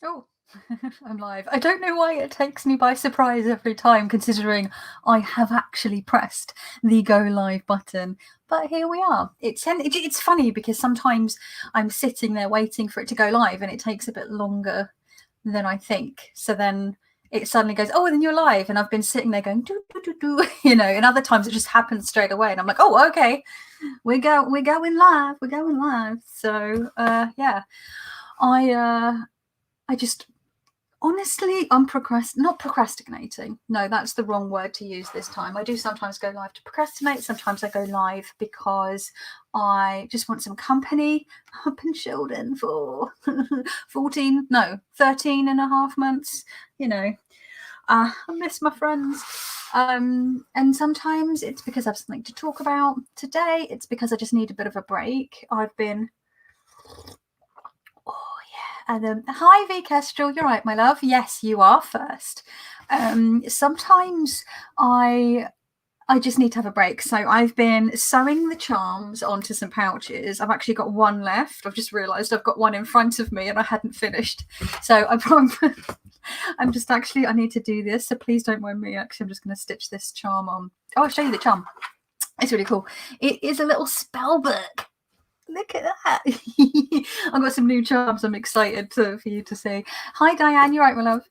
Oh, I'm live. I don't know why it takes me by surprise every time, considering I have actually pressed the go live button. But here we are. It's funny because sometimes I'm sitting there waiting for it to go live and it takes a bit longer than I think. So then it suddenly goes, oh, and then you're live. And I've been sitting there going, do, do, do, do, and other times it just happens straight away. And I'm like, oh, okay, we're going live. We're going live. So, yeah, I just honestly, I'm not procrastinating. No, that's the wrong word to use this time. I do sometimes go live to procrastinate. Sometimes I go live because I just want some company. I've been chilled for 13 and a half months. I miss my friends. And sometimes it's because I have something to talk about. Today, it's because I just need a bit of a break. I've been and hi, V Kestrel, you're right, my love. Yes, you are first. Sometimes I just need to have a break. So I've been sewing the charms onto some pouches. I've actually got one left. I've just realised I've got one in front of me and I hadn't finished. So I'm just actually, I need to do this. So please don't mind me. Actually, I'm just going to stitch this charm on. Oh, I'll show you the charm. It's really cool. It is a little spell book. Look at that. I've got some new charms I'm excited for you to see. Hi, Diane. You're right, my love.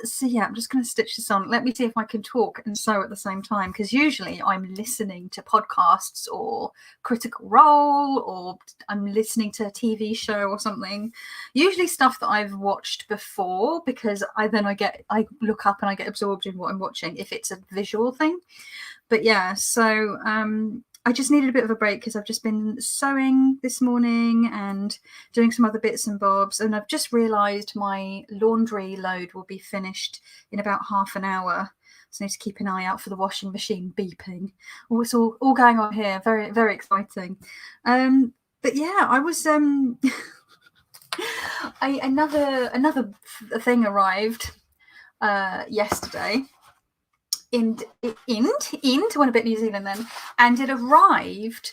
So, yeah, I'm just going to stitch this on. Let me see if I can talk and sew at the same time, because usually I'm listening to podcasts or Critical Role, or I'm listening to a TV show or something. Usually stuff that I've watched before, because I look up and I get absorbed in what I'm watching if it's a visual thing. But yeah, so I just needed a bit of a break because I've just been sewing this morning and doing some other bits and bobs. And I've just realised my laundry load will be finished in about half an hour. So I need to keep an eye out for the washing machine beeping. Oh, it's all going on here. Very, very exciting. But yeah, I was another thing arrived yesterday. Went a bit New Zealand then, and it arrived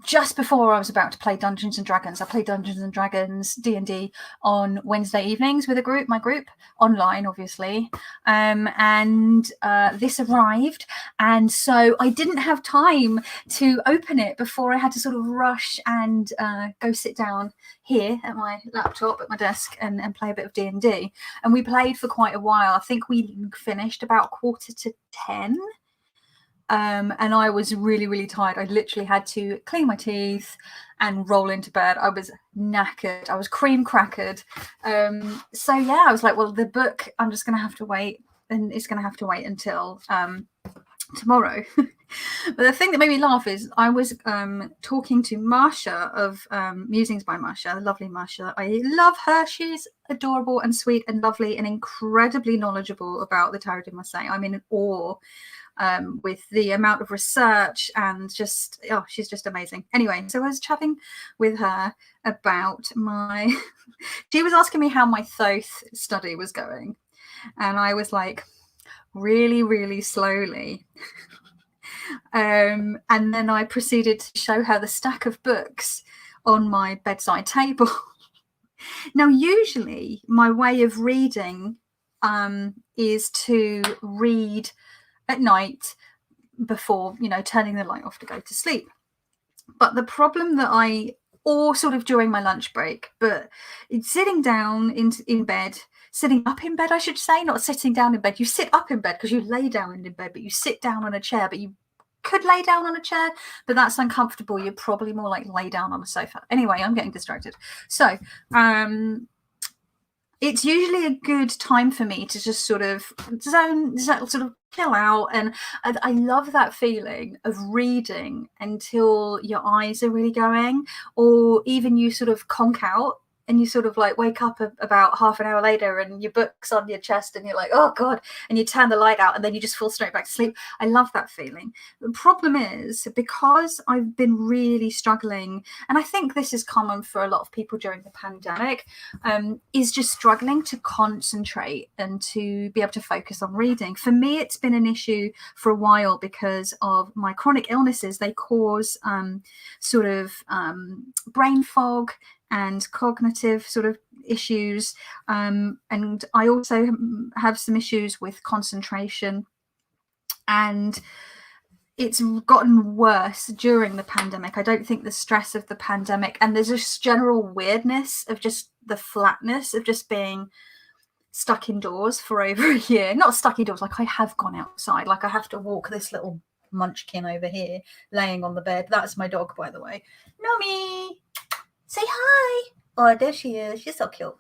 just before I was about to play Dungeons and Dragons. I played Dungeons and Dragons D&D on Wednesday evenings with my group online, obviously. And this arrived, and so I didn't have time to open it before I had to sort of rush and go sit down here at my laptop at my desk and play a bit of D&D. And we played for quite a while. I think we finished about 9:45. And I was really, really tired. I literally had to clean my teeth and roll into bed. I was knackered. I was cream crackered. So yeah, I was like, well, the book, I'm just going to have to wait, and it's going to have to wait until tomorrow. But the thing that made me laugh is I was talking to Marsha of Musings by Marsha, lovely Marsha. I love her. She's adorable and sweet and lovely and incredibly knowledgeable about the Tarot de Marseille. I'm in awe with the amount of research and just, she's just amazing. Anyway, so I was chatting with her about she was asking me how my Thoth study was going. And I was like, really, really slowly. And then I proceeded to show her the stack of books on my bedside table. Now, usually my way of reading is to read at night before, turning the light off to go to sleep. But the problem or sort of during my lunch break, but it's sitting down in bed, sitting up in bed, I should say, not sitting down in bed. You sit up in bed because you lay down in bed, but you sit down on a chair, but you could lay down on a chair, but that's uncomfortable. You're probably more like lay down on a sofa. Anyway, I'm getting distracted. So, it's usually a good time for me to just sort of sort of chill out. And I love that feeling of reading until your eyes are really going, or even you sort of conk out and you sort of like wake up about half an hour later and your book's on your chest and you're like, oh God, and you turn the light out and then you just fall straight back to sleep. I love that feeling. The problem is, because I've been really struggling, and I think this is common for a lot of people during the pandemic, is just struggling to concentrate and to be able to focus on reading. For me, it's been an issue for a while because of my chronic illnesses. They cause sort of brain fog and cognitive sort of issues. And I also have some issues with concentration, and it's gotten worse during the pandemic. I don't think the stress of the pandemic, and there's this general weirdness of just the flatness of just being stuck indoors for over a year. Not stuck indoors, like I have gone outside. Like I have to walk this little munchkin over here laying on the bed. That's my dog, by the way. Nomi, say hi. Oh, there she is. She's so cute.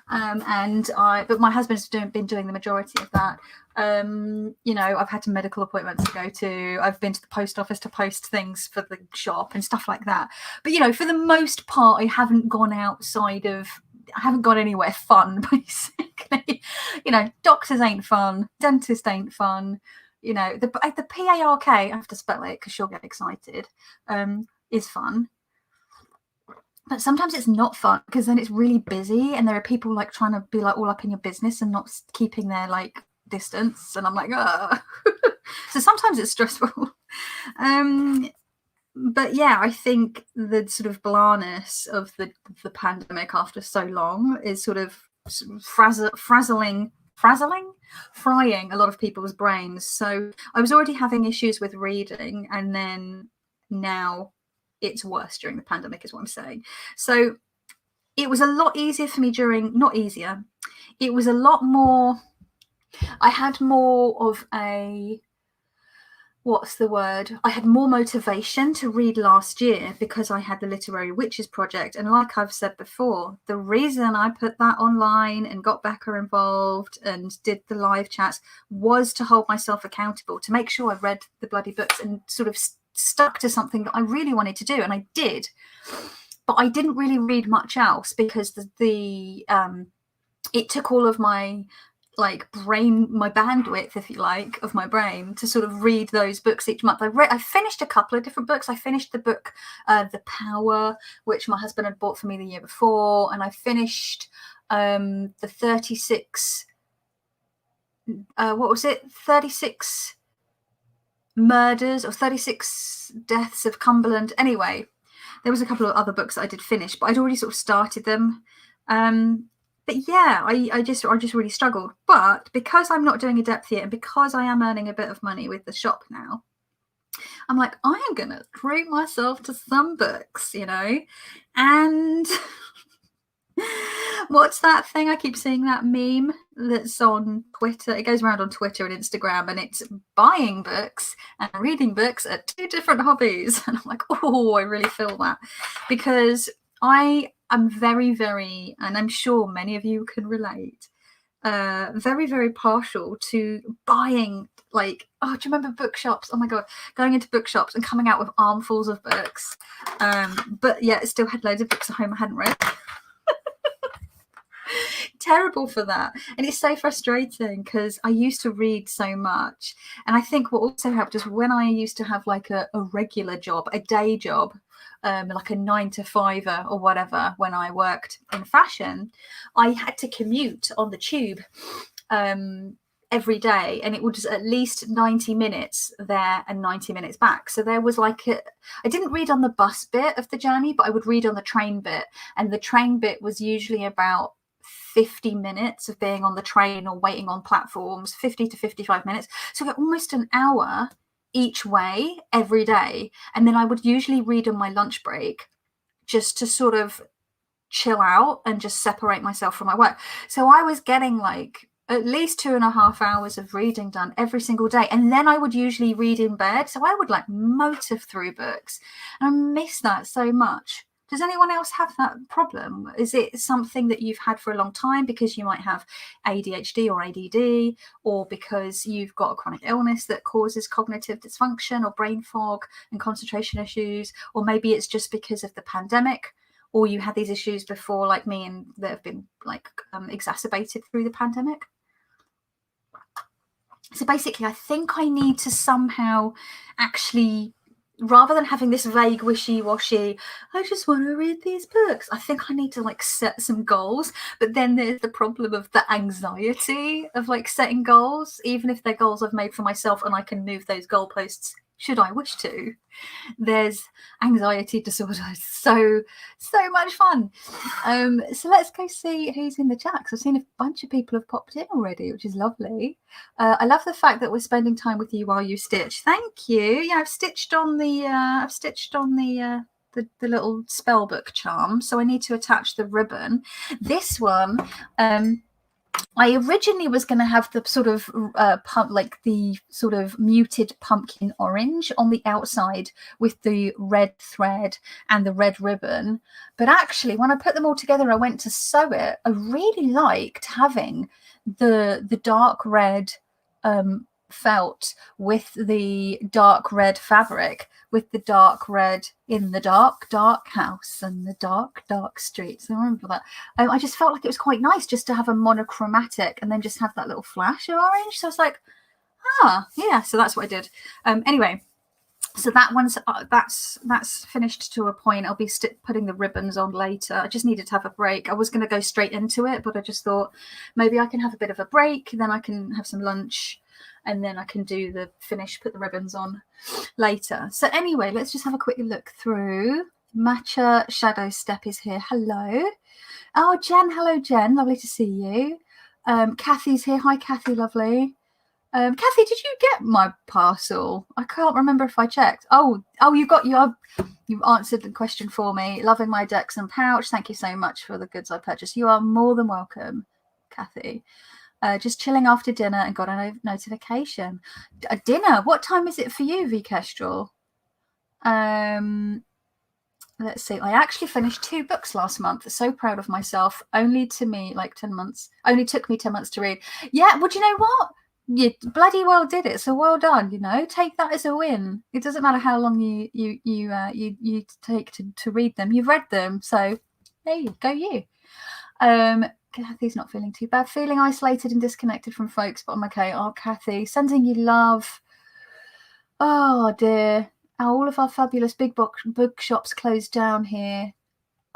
But my husband's been doing the majority of that. I've had medical appointments to go to. I've been to the post office to post things for the shop and stuff like that. But, for the most part, I haven't gone anywhere fun, basically. Doctors ain't fun. Dentist ain't fun. The PARK, I have to spell it because she'll get excited, is fun. But sometimes it's not fun because then it's really busy and there are people like trying to be like all up in your business and not keeping their like distance. And I'm like, oh. So sometimes it's stressful. But yeah, I think the sort of blarness of the pandemic after so long is sort of frying a lot of people's brains. So I was already having issues with reading, and then now it's worse during the pandemic is what I'm saying. So it was a lot easier for me it was a lot more, I had more of a, I had more motivation to read last year because I had the Literary Witches project. And like I've said before, the reason I put that online and got Becca involved and did the live chats was to hold myself accountable, to make sure I read the bloody books and sort of stuck to something that I really wanted to do, and I did. But I didn't really read much else because it took all of my brain, my bandwidth, if you like, of my brain to sort of read those books each month. I finished a couple of different books. I finished the book The Power, which my husband had bought for me the year before, and I finished the 36 36 murders or 36 deaths of Cumberland. Anyway, there was a couple of other books that I did finish, but I'd already sort of started them. But yeah, I just really struggled. But because I'm not doing a depth yet, and because I am earning a bit of money with the shop now, I'm like, I am gonna treat myself to some books, and what's that thing? I keep seeing that meme that's on Twitter. It goes around on Twitter and Instagram, and it's buying books and reading books are two different hobbies. And I'm like, oh, I really feel that, because I am very, very, and I'm sure many of you can relate, very, very partial to buying, like, oh, do you remember bookshops? Oh my God, going into bookshops and coming out with armfuls of books. But yeah, still had loads of books at home I hadn't read. Terrible for that. And it's so frustrating because I used to read so much. And I think what also helped is when I used to have like a regular job, a day job, like a 9 to 5 or whatever, when I worked in fashion, I had to commute on the tube every day, and it was at least 90 minutes there and 90 minutes back. So there was like I didn't read on the bus bit of the journey, but I would read on the train bit, and the train bit was usually about 50 minutes of being on the train or waiting on platforms, 50 to 55 minutes. So almost an hour each way every day. And then I would usually read on my lunch break just to sort of chill out and just separate myself from my work. So I was getting like at least 2.5 hours of reading done every single day. And then I would usually read in bed. So I would like motor through books, and I miss that so much. Does anyone else have that problem? Is it something that you've had for a long time because you might have ADHD or ADD, or because you've got a chronic illness that causes cognitive dysfunction or brain fog and concentration issues? Or maybe it's just because of the pandemic, or you had these issues before like me and that have been like exacerbated through the pandemic. So basically, I think I need to somehow actually, rather than having this vague wishy-washy, I just want to read these books, I think I need to like set some goals. But then there's the problem of the anxiety of like setting goals, even if they're goals I've made for myself and I can move those goalposts should I wish to. There's anxiety disorder. So much fun. So let's go see who's in the chat, because I've seen a bunch of people have popped in already, which is lovely. I love the fact that we're spending time with you while you stitch. Thank you. Yeah, I've stitched on the the little spell book charm, so I need to attach the ribbon. This one, I originally was going to have the sort of the sort of muted pumpkin orange on the outside with the red thread and the red ribbon, but actually when I put them all together, I went to sew it. I really liked having the dark red felt with the dark red fabric, with the dark red in the dark house and the dark streets. I remember that. I just felt like it was quite nice just to have a monochromatic and then just have that little flash of orange. So I was like, yeah, so that's what I did. Anyway, so that one's that's finished to a point. I'll be putting the ribbons on later. I just needed to have a break. I was going to go straight into it, but I just thought maybe I can have a bit of a break, then I can have some lunch, and then I can do the finish, put the ribbons on later. So anyway, let's just have a quick look through. Matcha Shadow Step is here. Hello. Oh, Jen. Hello, Jen. Lovely to see you. Kathy's here. Hi, Kathy. Lovely. Kathy, did you get my parcel? I can't remember if I checked. Oh, you've answered the question for me. Loving my decks and pouch. Thank you so much for the goods I purchased. You are more than welcome, Kathy. Just chilling after dinner and got a notification. A dinner? What time is it for you, V Kestrel? Let's see. I actually finished 2 books last month. So proud of myself. Only took me 10 months to read. Yeah, well, do you know what? You bloody well did it. So well done. Take that as a win. It doesn't matter how long you take to read them. You've read them, so there you go. You. Kathy's not feeling too bad. Feeling isolated and disconnected from folks, but I'm okay. Oh, Kathy, sending you love. Oh, dear. All of our fabulous big bookshops closed down here.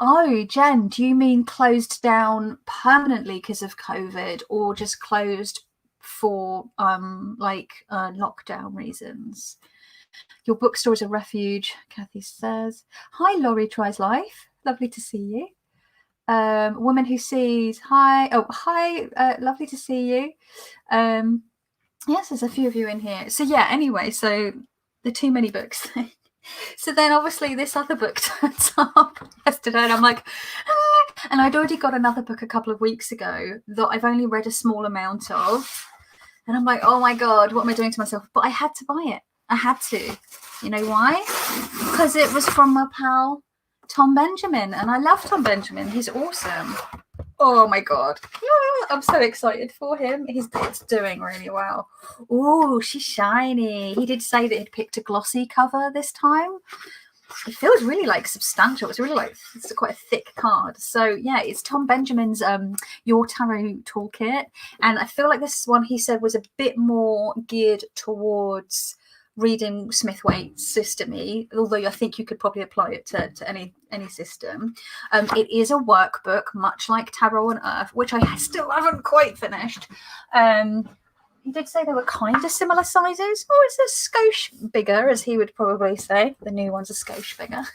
Oh, Jen, do you mean closed down permanently because of COVID, or just closed for lockdown reasons? Your bookstore is a refuge, Kathy says. Hi, Laurie Tries Life. Lovely to see you. Woman who sees. Hi. Oh, hi. Lovely to see you. Yes, there's a few of you in here. So yeah, anyway, so the too many books. So then obviously this other book turns up yesterday, and I'm like, and I'd already got another book a couple of weeks ago that I've only read a small amount of, and I'm like, oh my God, what am I doing to myself? But I had to buy it. I had to. You know why? Because it was from my pal Tom Benjamin, and I love Tom Benjamin. He's awesome. Oh my God, I'm so excited for him. It's doing really well. Oh, she's shiny. He did say that he'd picked a glossy cover this time. It feels really substantial. It's really it's quite a thick card. So yeah, it's Tom Benjamin's Your Tarot Toolkit, and I feel like this one, he said, was a bit more geared towards reading Smith-Waite's system-y, although I think you could probably apply it to any system. It is a workbook, much like Tarot on Earth, which I still haven't quite finished. He did say they were kind of similar sizes. Oh, it's a skosh bigger, as he would probably say. The new one's a skosh bigger.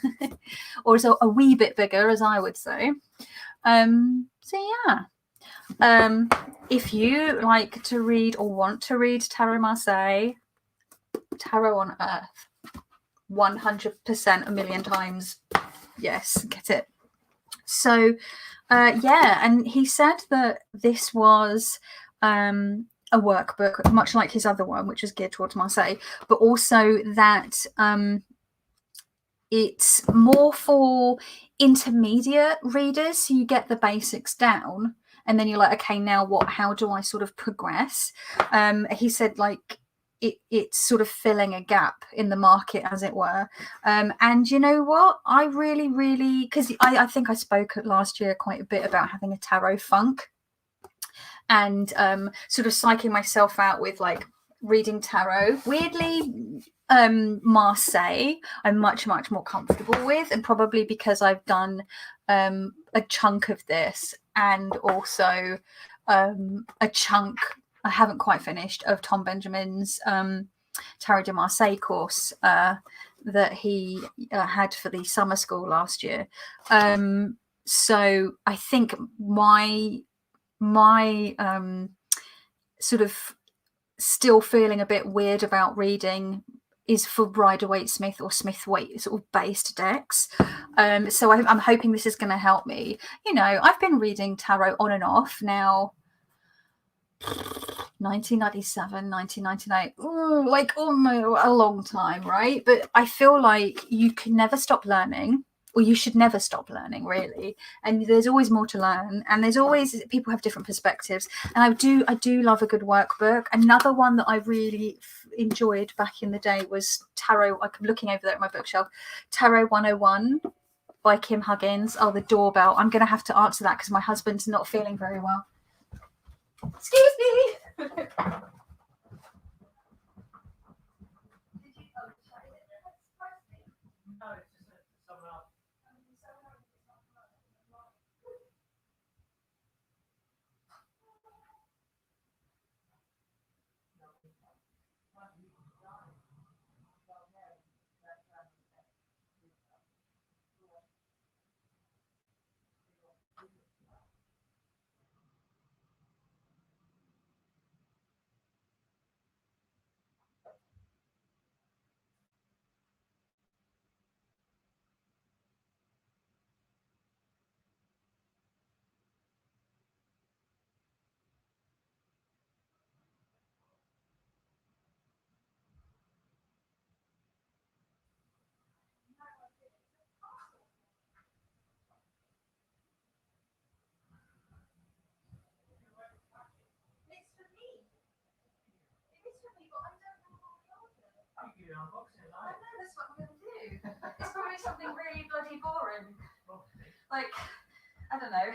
Or it's a wee bit bigger, as I would say. So yeah. If you like to read or want to read Tarot Marseille, Tarot on Earth, 100%, a million times, yes, get it. So yeah, and he said that this was a workbook, much like his other one, which was geared towards Marseille, but also that it's more for intermediate readers, so you get the basics down, and then you're like, okay, now what? How do I sort of progress? He said it's sort of filling a gap in the market, as it were. And you know what? I really, because I think I spoke last year quite a bit about having a tarot funk and sort of psyching myself out with reading tarot. Weirdly, Marseille, I'm much more comfortable with, and probably because I've done a chunk of this, and also a chunk I haven't quite finished of Tom Benjamin's Tarot de Marseille course that he had for the summer school last year. So I think my sort of still feeling a bit weird about reading is for Rider-Waite-Smith or Smith-Waite sort of based decks. So I'm hoping this is going to help me. You know, I've been reading tarot on and off now, 1997, 1998, like almost a long time, right? But I feel like you can never stop learning, or you should never stop learning, really. And there's always more to learn, and there's always, people have different perspectives. And I do love a good workbook. Another one that I really enjoyed back in the day was Tarot. I'm looking over there at my bookshelf, Tarot 101 by Kim Huggins. Oh, the doorbell. I'm going to have to answer that because my husband's not feeling very well. Excuse me. It's probably something really bloody boring. Like, I don't know.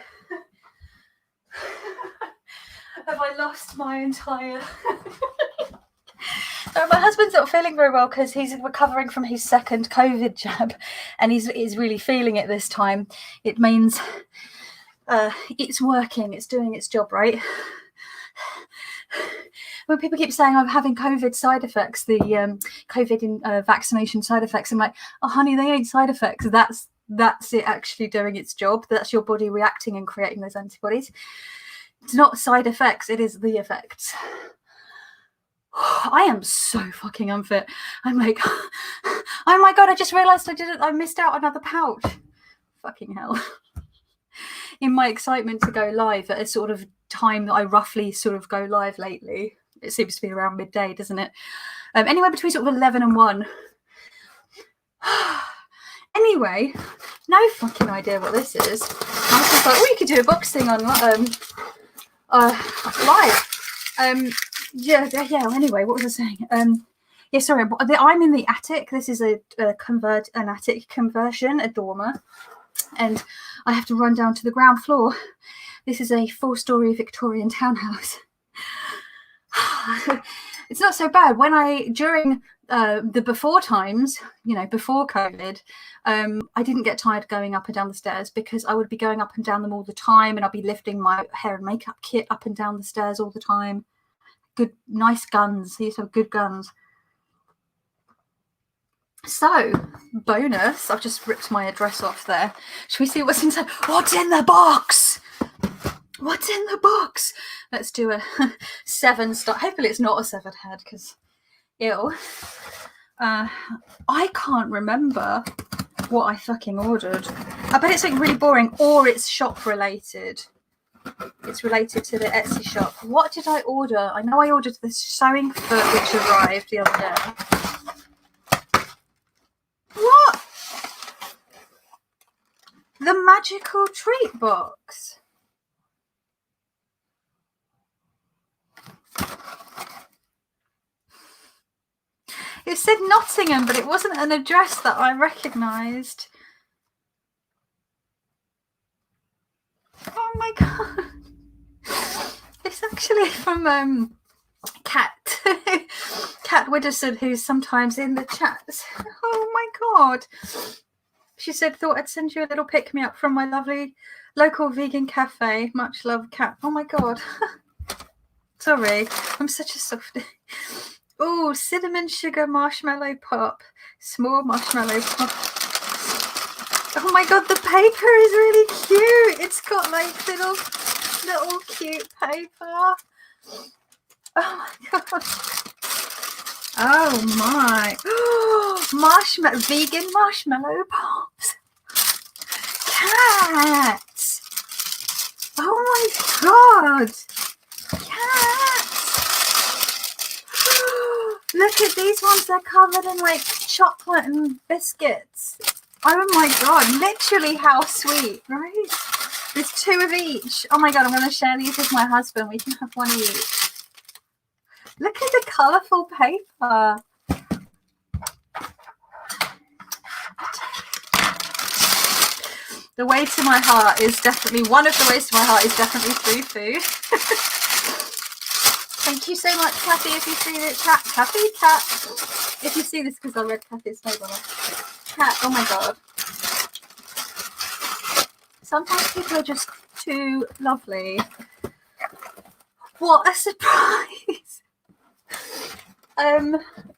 Have I lost my entire... So my husband's not feeling very well because he's recovering from his second COVID jab, and he's really feeling it this time. It means it's working, it's doing its job, right? When people keep saying I'm having COVID side effects, the COVID vaccination side effects, I'm like, oh honey, they ain't side effects. That's it actually doing its job. That's your body reacting and creating those antibodies. It's not side effects, it is the effects. I am so fucking unfit. I'm like, oh my god, I just realized I missed out another pouch. Fucking hell. In my excitement to go live at a sort of time that I roughly sort of go live lately, it seems to be around midday, doesn't it? Anywhere between sort of 11 and 1. Anyway, no fucking idea what this is. I was just like, oh, you could do a box thing on live. Yeah. Anyway, what was I saying? Yeah, sorry. I'm in the attic. This is an attic conversion, a dormer, and I have to run down to the ground floor. This is a 4-story Victorian townhouse. It's not so bad. During the before times, before COVID, I didn't get tired going up and down the stairs because I would be going up and down them all the time, and I'd be lifting my hair and makeup kit up and down the stairs all the time. Good, nice guns. These are good guns. So, bonus, I've just ripped my address off there. Should we see what's inside? What's in the box? What's in the box? Let's do a 7-star. Hopefully it's not a severed head, because ew. I can't remember what I fucking ordered. I bet it's like really boring, or it's shop related. It's related to the Etsy shop. What did I order? I know I ordered the sewing foot, which arrived the other day. What? The magical treat box. It said Nottingham, but it wasn't an address that I recognised. Oh my god. It's actually from Kat Widdowson, who's sometimes in the chats. Oh my god. She said, thought I'd send you a little pick-me-up from my lovely local vegan cafe. Much love, Kat. Oh my god. Sorry, I'm such a softie. Oh, cinnamon sugar marshmallow pop. Small marshmallow pop. Oh my god, the paper is really cute. It's got like little cute paper. Oh my god. Oh my. Marshmallow, vegan marshmallow pops. Cats. Oh my god. Cats. Look at these ones. They're covered in like chocolate and biscuits. Oh my god. Literally how sweet, right? There's 2 of each. Oh my god, I'm going to share these with my husband. We can have one each. Look at the colourful paper. The way to my heart is definitely, one of the ways to my heart is definitely through food. Thank you so much, Kathy, if you see this. Kathy, Cat. If you see this, because I read Kathy's name on it. Cat, oh my god. Sometimes people are just too lovely. What a surprise.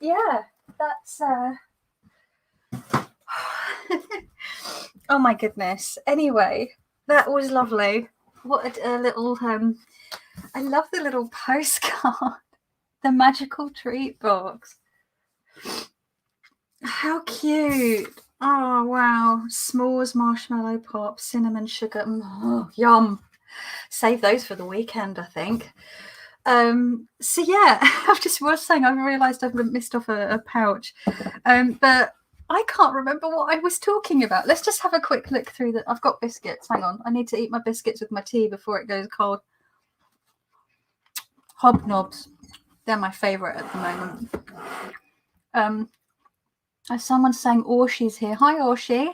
Yeah, that's oh my goodness. Anyway, that was lovely. What a little I love the little postcard. The magical treat box. How cute. Oh wow. S'mores, marshmallow pop, cinnamon sugar. Oh, yum. Save those for the weekend, I think. So yeah, I've just was saying I've realized I've missed off a pouch. But I can't remember what I was talking about. Let's just have a quick look through that. I've got biscuits. Hang on. I need to eat my biscuits with my tea before it goes cold. Hobnobs. They're my favorite at the moment. Someone's saying Orshi's here. Hi, Orshi.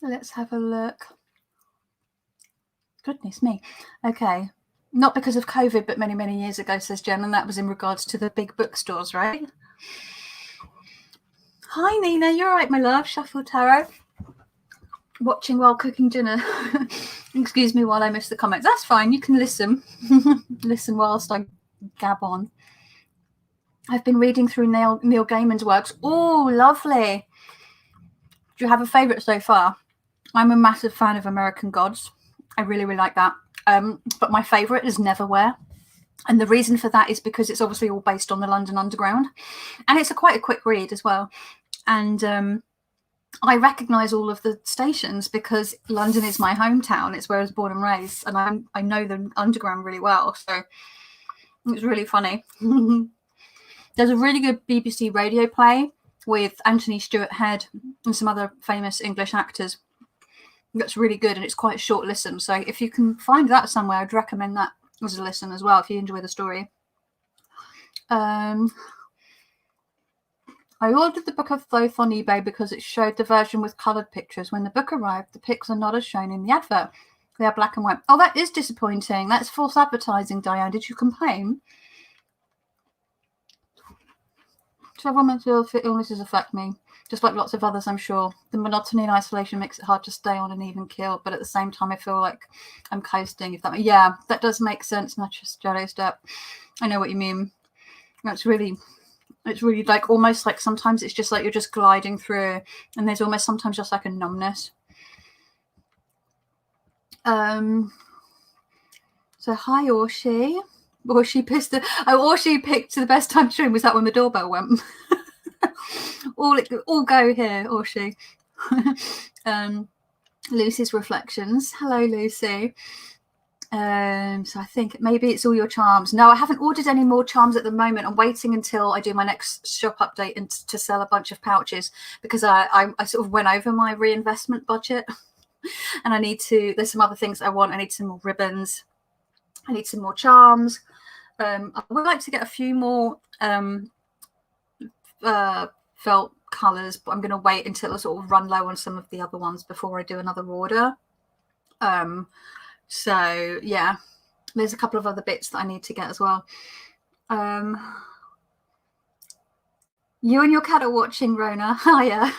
Let's have a look. Goodness me. Okay. Not because of COVID, but many, many years ago, says Jen, and that was in regards to the big bookstores, right? Hi, Nina. You're right, my love. Shuffle Tarot. Watching while cooking dinner. Excuse me while I miss the comments. That's fine. You can listen. Listen whilst I gab on. I've been reading through Neil Gaiman's works. Oh, lovely. Do you have a favourite so far? I'm a massive fan of American Gods. I really, really like that. But my favourite is Neverwhere. And the reason for that is because it's obviously all based on the London Underground. And it's quite a quick read as well. And I recognise all of the stations because London is my hometown. It's where I was born and raised. And I know the Underground really well. So it's really funny. There's a really good BBC radio play with Anthony Stewart Head and some other famous English actors. That's really good, and it's quite a short listen. So if you can find that somewhere, I'd recommend that as a listen as well if you enjoy the story. I ordered the book of Thoth on eBay because it showed the version with coloured pictures. When the book arrived, the pics are not as shown in the advert. They are black and white. Oh, that is disappointing. That's false advertising, Diane. Did you complain? Several mental illnesses affect me, just like lots of others, I'm sure. The monotony and isolation makes it hard to stay on an even keel, but at the same time, I feel like I'm coasting. Yeah, that does make sense, Mattress Jello Step. I know what you mean. It's really like almost like sometimes it's just like you're just gliding through, and there's almost sometimes just like a numbness. So hi, Orshi. Orshi picked the best time to stream. Was that when the doorbell went? all go here, Orshi. Lucy's reflections. Hello, Lucy. So I think maybe it's all your charms. No, I haven't ordered any more charms at the moment. I'm waiting until I do my next shop update and to sell a bunch of pouches because I sort of went over my reinvestment budget and there's some other things I want. I need some more ribbons. I need some more charms. I would like to get a few more felt colours, but I'm going to wait until I sort of run low on some of the other ones before I do another order. So yeah, there's a couple of other bits that I need to get as well. You and your cat are watching, Rona. Hiya.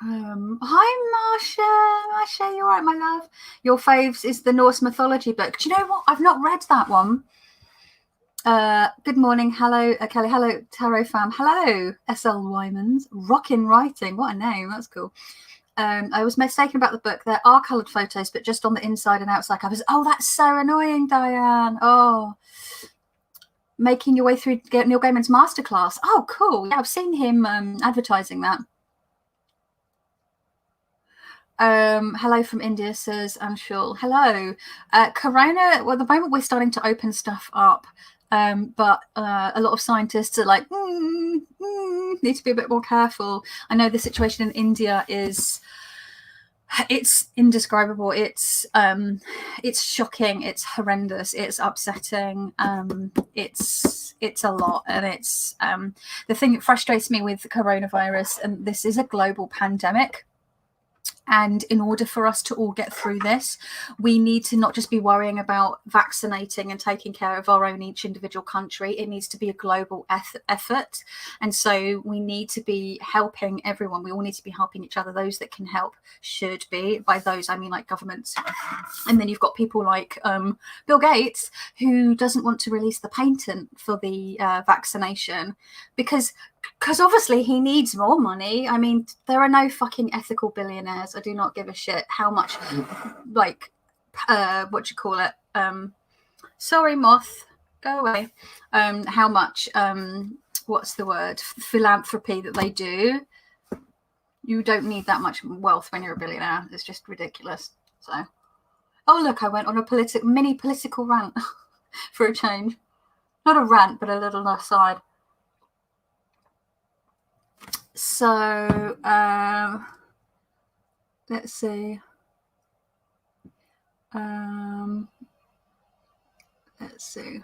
Hi, Marsha. Marsha, you all right, my love? Your faves is the Norse mythology book. Do you know what? I've not read that one. Good morning. Hello, Kelly. Hello, Tarot fam. Hello, SL Wymans. Rockin' Writing. What a name. That's cool. I was mistaken about the book. There are coloured photos, but just on the inside and outside covers. Oh, that's so annoying, Diane. Oh, making your way through Neil Gaiman's masterclass. Oh, cool. Yeah, I've seen him advertising that. Hello from India, says Anshul. Hello. Corona, well, at the moment we're starting to open stuff up, but a lot of scientists are like, need to be a bit more careful. I know the situation in India it's indescribable. It's shocking. It's horrendous. It's upsetting. It's a lot. And it's the thing that frustrates me with the coronavirus, and this is a global pandemic. And in order for us to all get through this, we need to not just be worrying about vaccinating and taking care of our own each individual country. It needs to be a global effort. And so we need to be helping everyone. We all need to be helping each other. Those that can help should be. By those, I mean like governments. And then you've got people like Bill Gates, who doesn't want to release the patent for the vaccination because obviously he needs more money. I mean, there are no fucking ethical billionaires. I do not give a shit how much, like, what you call it? Sorry, moth, go away. How much, what's the word? Philanthropy that they do. You don't need that much wealth when you're a billionaire. It's just ridiculous. So, oh look, I went on a mini political rant for a change. Not a rant, but a little aside. So let's see. Let's see.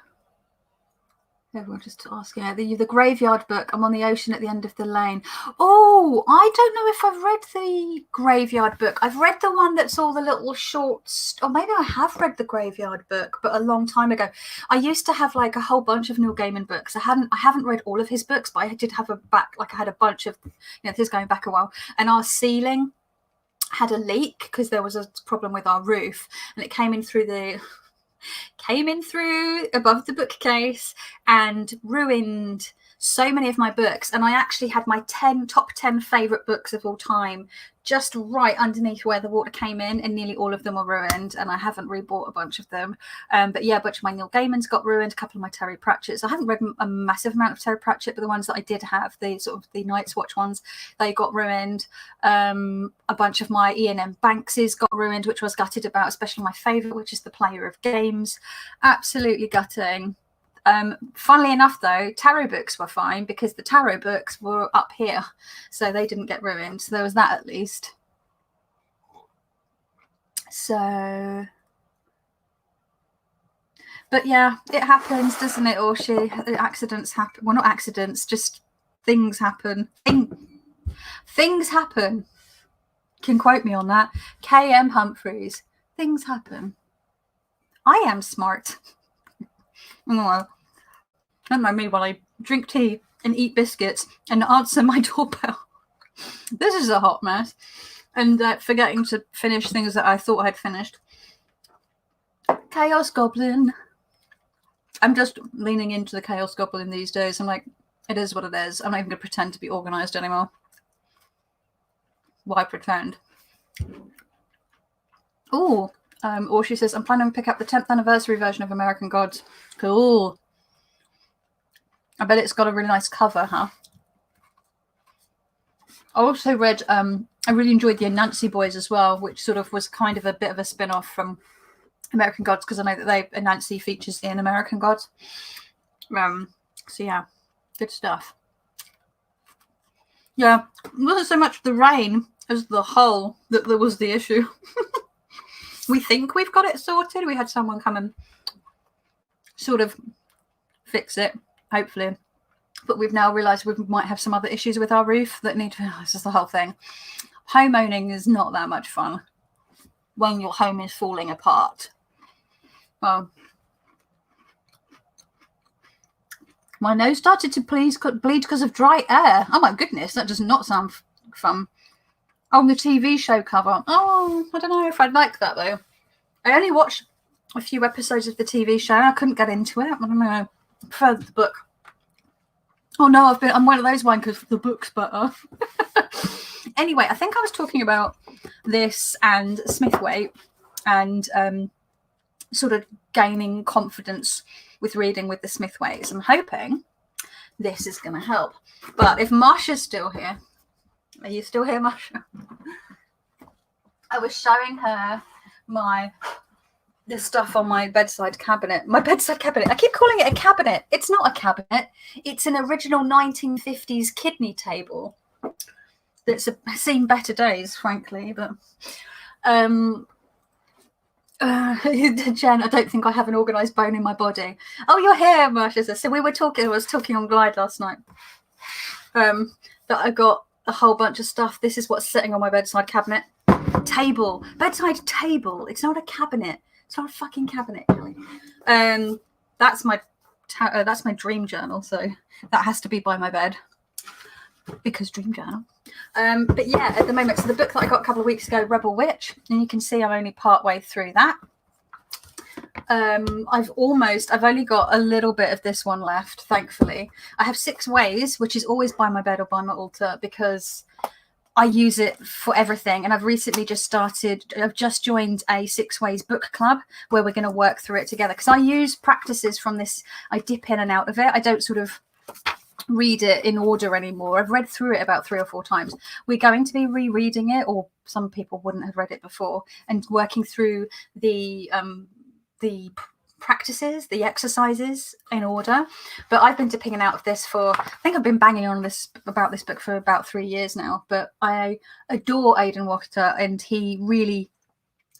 Everyone just asking. The Graveyard book. I'm on the ocean at the end of the lane. Oh, I don't know if I've read the Graveyard book. I've read the one that's all the little shorts. Or maybe I have read the Graveyard book, but a long time ago. I used to have like a whole bunch of Neil Gaiman books. I haven't read all of his books, but I did have I had a bunch of, this is going back a while. And our ceiling had a leak because there was a problem with our roof, and it came in through above the bookcase and ruined so many of my books. And I actually had my top 10 favorite books of all time just right underneath where the water came in, and nearly all of them are ruined, and I haven't rebought a bunch of them. But yeah, a bunch of my Neil Gaimans got ruined, a couple of my Terry Pratchetts. I haven't read a massive amount of Terry Pratchett, but the ones that I did have, the sort of the Night's Watch ones, they got ruined. A bunch of my Ian M. Bankses got ruined, which I was gutted about, especially my favorite, which is The Player of Games. Absolutely gutting. Funnily enough, though, tarot books were fine because the tarot books were up here, so they didn't get ruined. So there was that at least. So, but yeah, it happens, doesn't it, Orshi? Accidents happen. Well, not accidents, just things happen. Things happen. Can quote me on that. K.M. Humphreys. Things happen. I am smart. Oh, don't mind me while I drink tea and eat biscuits and answer my doorbell. This is a hot mess. And forgetting to finish things that I thought I'd finished. Chaos Goblin. I'm just leaning into the Chaos Goblin these days. I'm like, it is what it is. I'm not even going to pretend to be organised anymore. Why pretend? Oh, or she says, I'm planning to pick up the 10th anniversary version of American Gods. Cool. I bet it's got a really nice cover, huh? I also read, I really enjoyed the Anansi Boys as well, which sort of was kind of a bit of a spin-off from American Gods, because I know that Anansi features in American Gods. So yeah, good stuff. Yeah, it wasn't so much the rain as the hull that there was the issue. We think we've got it sorted. We had someone come and sort of fix it, hopefully. But we've now realised we might have some other issues with our roof that need to... This is the whole thing. Homeowning is not that much fun when your home is falling apart. Well, my nose started to bleed because of dry air. Oh my goodness, that does not sound fun. on the TV show cover. Oh, I don't know if I'd like that though. I only watched a few episodes of the TV show. I couldn't get into it. I don't know. I prefer the book. Oh no, I'm one of those wankers. The book's better. Anyway, I think I was talking about this and Smithwaite and sort of gaining confidence with reading with the Smithwaites. I'm hoping this is going to help. But if Marsha's still here, are you still here, Marsha? I was showing her the stuff on my bedside cabinet. My bedside cabinet. I keep calling it a cabinet. It's not a cabinet. It's an original 1950s kidney table that's seen better days, frankly. But Jen, I don't think I have an organised bone in my body. Oh, you're here, Marsha says. So I was talking on Glide last night. That I got a whole bunch of stuff. This is what's sitting on my bedside cabinet. Bedside table. It's not a cabinet. It's not a fucking cabinet, Kelly. That's my dream journal, so that has to be by my bed because dream journal. But yeah, at the moment, so the book that I got a couple of weeks ago, Rebel Witch, and you can see I'm only part way through that. I've only got a little bit of this one left, thankfully. I have 6 Ways, which is always by my bed or by my altar because I use it for everything. And I've just joined a 6 Ways book club where we're going to work through it together because I use practices from this. I dip in and out of it. I don't sort of read it in order anymore. I've read through it about 3 or 4 times. We're going to be rereading it, or some people wouldn't have read it before, and working through the practices, the exercises in order. But I've been dipping in and out of this I think I've been banging on about this book for about 3 years now. But I adore Aidan Wachter, and he really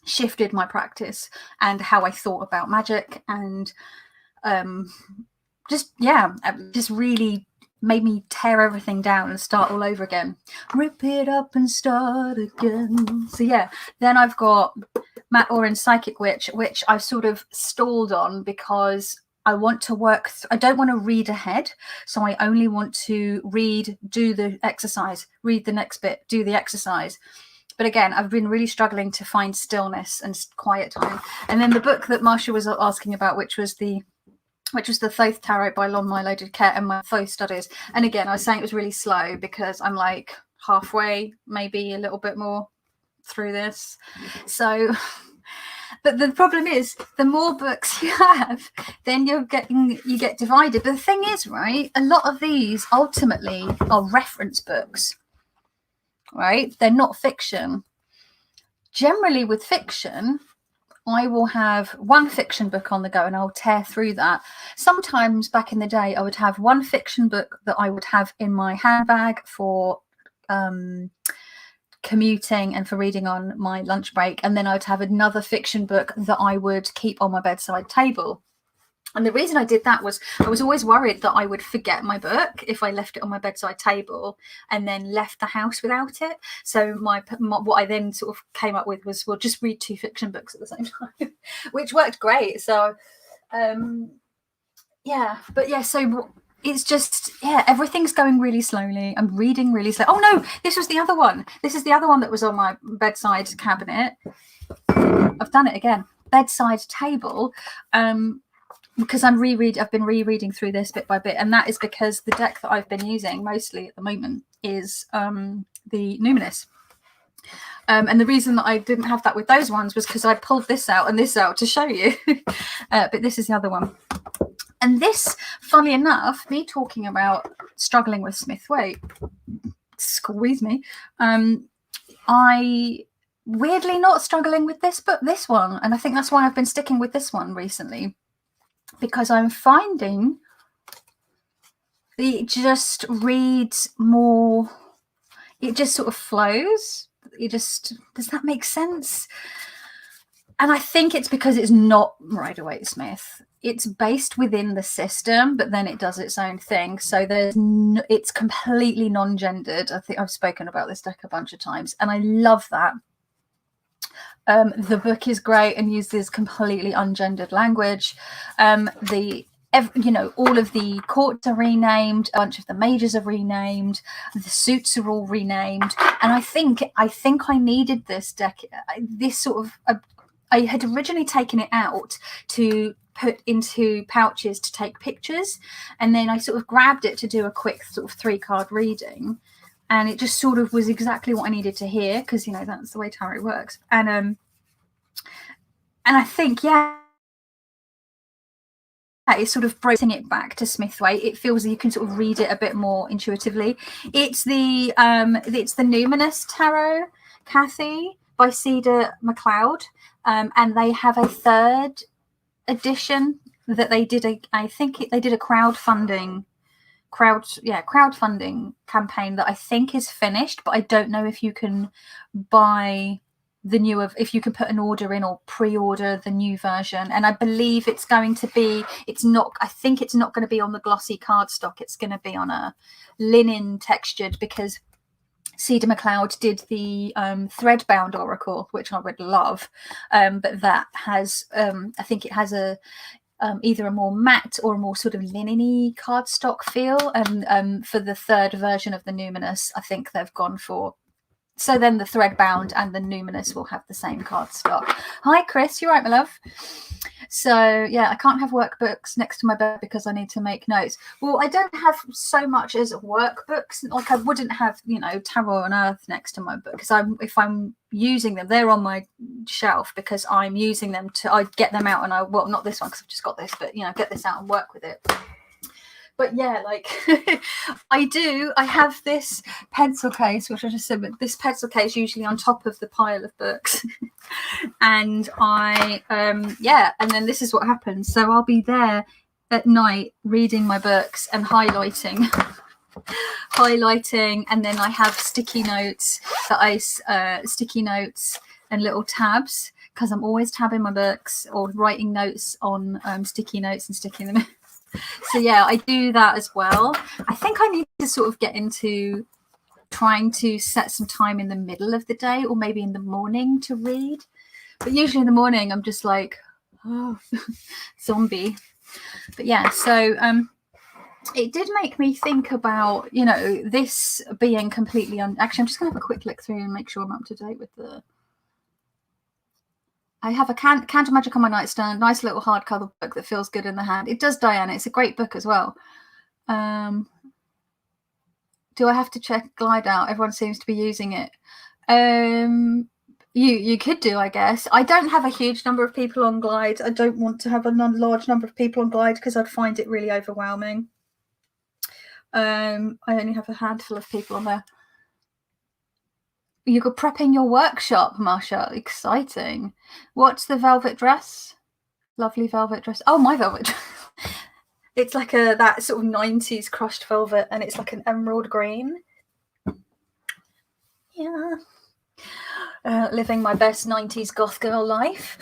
shifted my practice and how I thought about magic, and just really made me tear everything down and start all over again. Rip it up and start again. So yeah, then I've got Matt Oren's Psychic Witch, which I've sort of stalled on because I want to I don't want to read ahead. So I only want to read, do the exercise, read the next bit, do the exercise. But again, I've been really struggling to find stillness and quiet time. And then the book that Marsha was asking about, which was the Thoth Tarot by Lon Milo Duquette, and my Thoth studies. And again, I was saying it was really slow because I'm like halfway, maybe a little bit more through this. So, but the problem is, the more books you have, then you get divided. But the thing is, right, a lot of these ultimately are reference books, right? They're not fiction. Generally with fiction, I will have one fiction book on the go and I'll tear through that. Sometimes back in the day, I would have one fiction book that I would have in my handbag for commuting and for reading on my lunch break. And then I would have another fiction book that I would keep on my bedside table. And the reason I did that was I was always worried that I would forget my book if I left it on my bedside table and then left the house without it. So what I then sort of came up with was, well, just read 2 fiction books at the same time, which worked great. So, so it's just, everything's going really slowly. I'm reading really slow. Oh no, this was the other one. This is the other one that was on my bedside cabinet. I've done it again. Bedside table. Because I've been rereading through this bit by bit, and that is because the deck that I've been using mostly at the moment is the Numinous. And the reason that I didn't have that with those ones was because I pulled this out and this out to show you. But this is the other one. And this, funnily enough, me talking about struggling with Smithwaite, squeeze me, I weirdly not struggling with this one. And I think that's why I've been sticking with this one recently. Because I'm finding it just reads more, it just sort of flows. Does that make sense? And I think it's because it's not Rider-Waite Smith. It's based within the system, but then it does its own thing. So it's completely non-gendered. I think I've spoken about this deck a bunch of times, and I love that. The book is great and uses completely ungendered language. The all of the courts are renamed, a bunch of the majors are renamed, the suits are all renamed, and I think I needed this deck. This sort of I had originally taken it out to put into pouches to take pictures, and then I sort of grabbed it to do a quick sort of 3-card reading, and it just sort of was exactly what I needed to hear, because that's the way tarot works. And I think it's sort of breaking it back to Smithway. It feels you can sort of read it a bit more intuitively. It's the Numinous Tarot, Kathy, by Cedar McLeod, and they have a 3rd edition that they did. I think they did a crowdfunding campaign that I think is finished, but I don't know if you can buy the new if you can put an order in or pre-order the new version. And I believe it's going to be, I think it's not going to be on the glossy cardstock. It's going to be on a linen textured, because Cedar McLeod did the thread-bound oracle, which I would love, but that has I think it has a either a more matte or a more sort of linen-y cardstock feel, and for the 3rd version of the Numinous, I think they've gone for. So then the thread-bound and the Numinous will have the same cardstock. Hi, Chris. You right, my love? So, yeah, I can't have workbooks next to my bed because I need to make notes. Well, I don't have so much as workbooks. Like, I wouldn't have, Tarot on Earth next to my book, because if I'm using them, they're on my shelf because I'm using them I get them out and well, not this one because I've just got this, but, get this out and work with it. But yeah, like I have this pencil case, which I just said, but this pencil case usually on top of the pile of books. And and then this is what happens. So I'll be there at night reading my books and highlighting, and then I have sticky notes and little tabs, because I'm always tabbing my books or writing notes on sticky notes and sticking them in. So yeah, I do that as well. I think I need to sort of get into trying to set some time in the middle of the day, or maybe in the morning, to read. But usually in the morning, I'm just like, zombie. But yeah, so it did make me think about, this being completely actually, I'm just going to have a quick look through and make sure I'm up to date with the. I have a Candle Magic on my nightstand. Nice little hardcover book that feels good in the hand. It does, Diana. It's a great book as well. Do I have to check Glide out? Everyone seems to be using it. You could do, I guess. I don't have a huge number of people on Glide. I don't want to have a large number of people on Glide because I'd find it really overwhelming. I only have a handful of people on there. You're prepping your workshop, Marsha. Exciting. What's the velvet dress? Lovely velvet dress. Oh, my velvet dress. It's like that sort of 90s crushed velvet, and it's like an emerald green. Yeah. Living my best 90s goth girl life.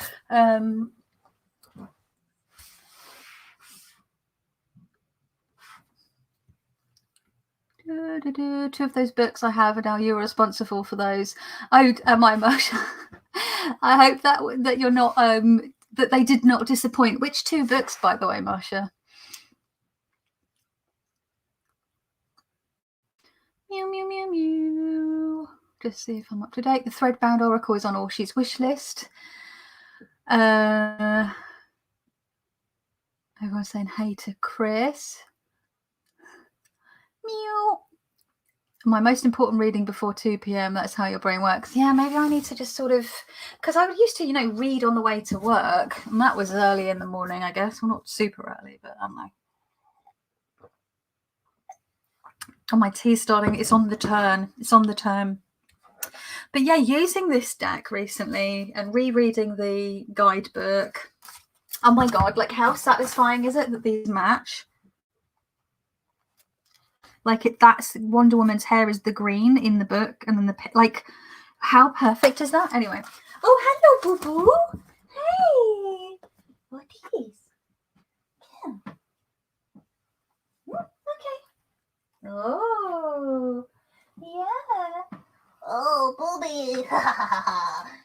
Two of those books I have, and now you're responsible for those. Oh, my emotion. I hope that you're not that they did not disappoint. Which 2 books, by the way, Marsha? Mew mew mew mew. Just see if I'm up to date. The Threadbound Oracle is on Orshi's wish list. Everyone's saying hey to Chris. Mew. My most important reading before 2 p.m. That's how your brain works. Yeah, maybe I need to just sort of, because I used to, read on the way to work, and that was early in the morning, I guess. Well, not super early, but I don't know. Oh, my tea's starting. It's on the turn. But yeah, using this deck recently and rereading the guidebook. Oh my God, like how satisfying is it that these match? Like that's Wonder Woman's hair is the green in the book, and then how perfect is that? Anyway. Oh, hello, boo boo. Hey. What is? Yeah. Okay. Oh. Yeah. Oh, booby.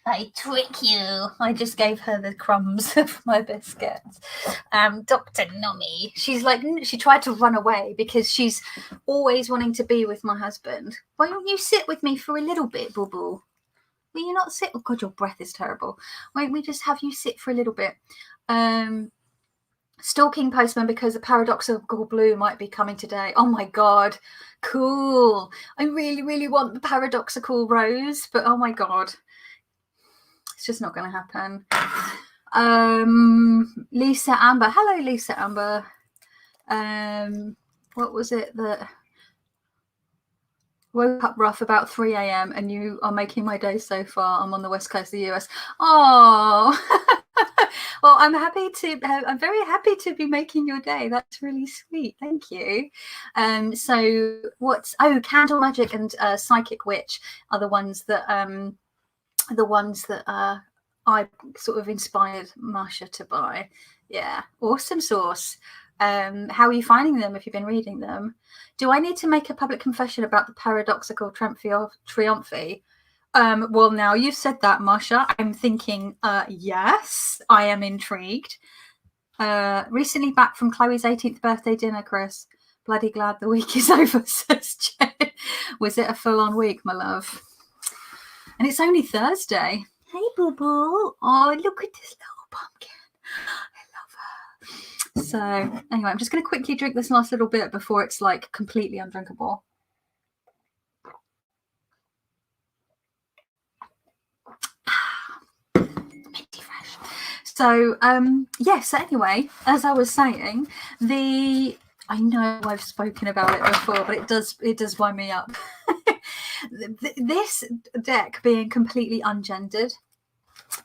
I trick you. I just gave her the crumbs of my biscuits. Dr. Nommy. She's like, she tried to run away because she's always wanting to be with my husband. Why don't you sit with me for a little bit, Boo Boo? Will you not sit? Oh God, your breath is terrible. Why don't we just have you sit for a little bit? Stalking postman because a paradoxical blue might be coming today. Oh my God, cool. I really, really want the paradoxical rose, but oh my God. It's just not going to happen. Lisa Amber. Hello, Lisa Amber. What was it that woke up rough about 3 a.m. and you are making my day so far? I'm on the west coast of the US. Oh, well, I'm very happy to be making your day. That's really sweet. Thank you. So Candle Magic and Psychic Witch are the ones that I sort of inspired Marsha to buy. Yeah, awesome sauce. How are you finding them? Have you been reading them? Do I need to make a public confession about the paradoxical triumphi? Well, now you've said that, Marsha, I'm thinking, yes, I am intrigued. Recently back from Chloe's 18th birthday dinner, Chris. Bloody glad the week is over, says Jen. Was it a full-on week, my love? And it's only Thursday. Hey, Boo Boo. Oh, look at this little pumpkin. I love her. So, anyway, I'm just going to quickly drink this last little bit before it's like completely undrinkable. Minty fresh. So, yes, anyway, as I was saying, I know I've spoken about it before, but it does wind me up. This deck being completely ungendered,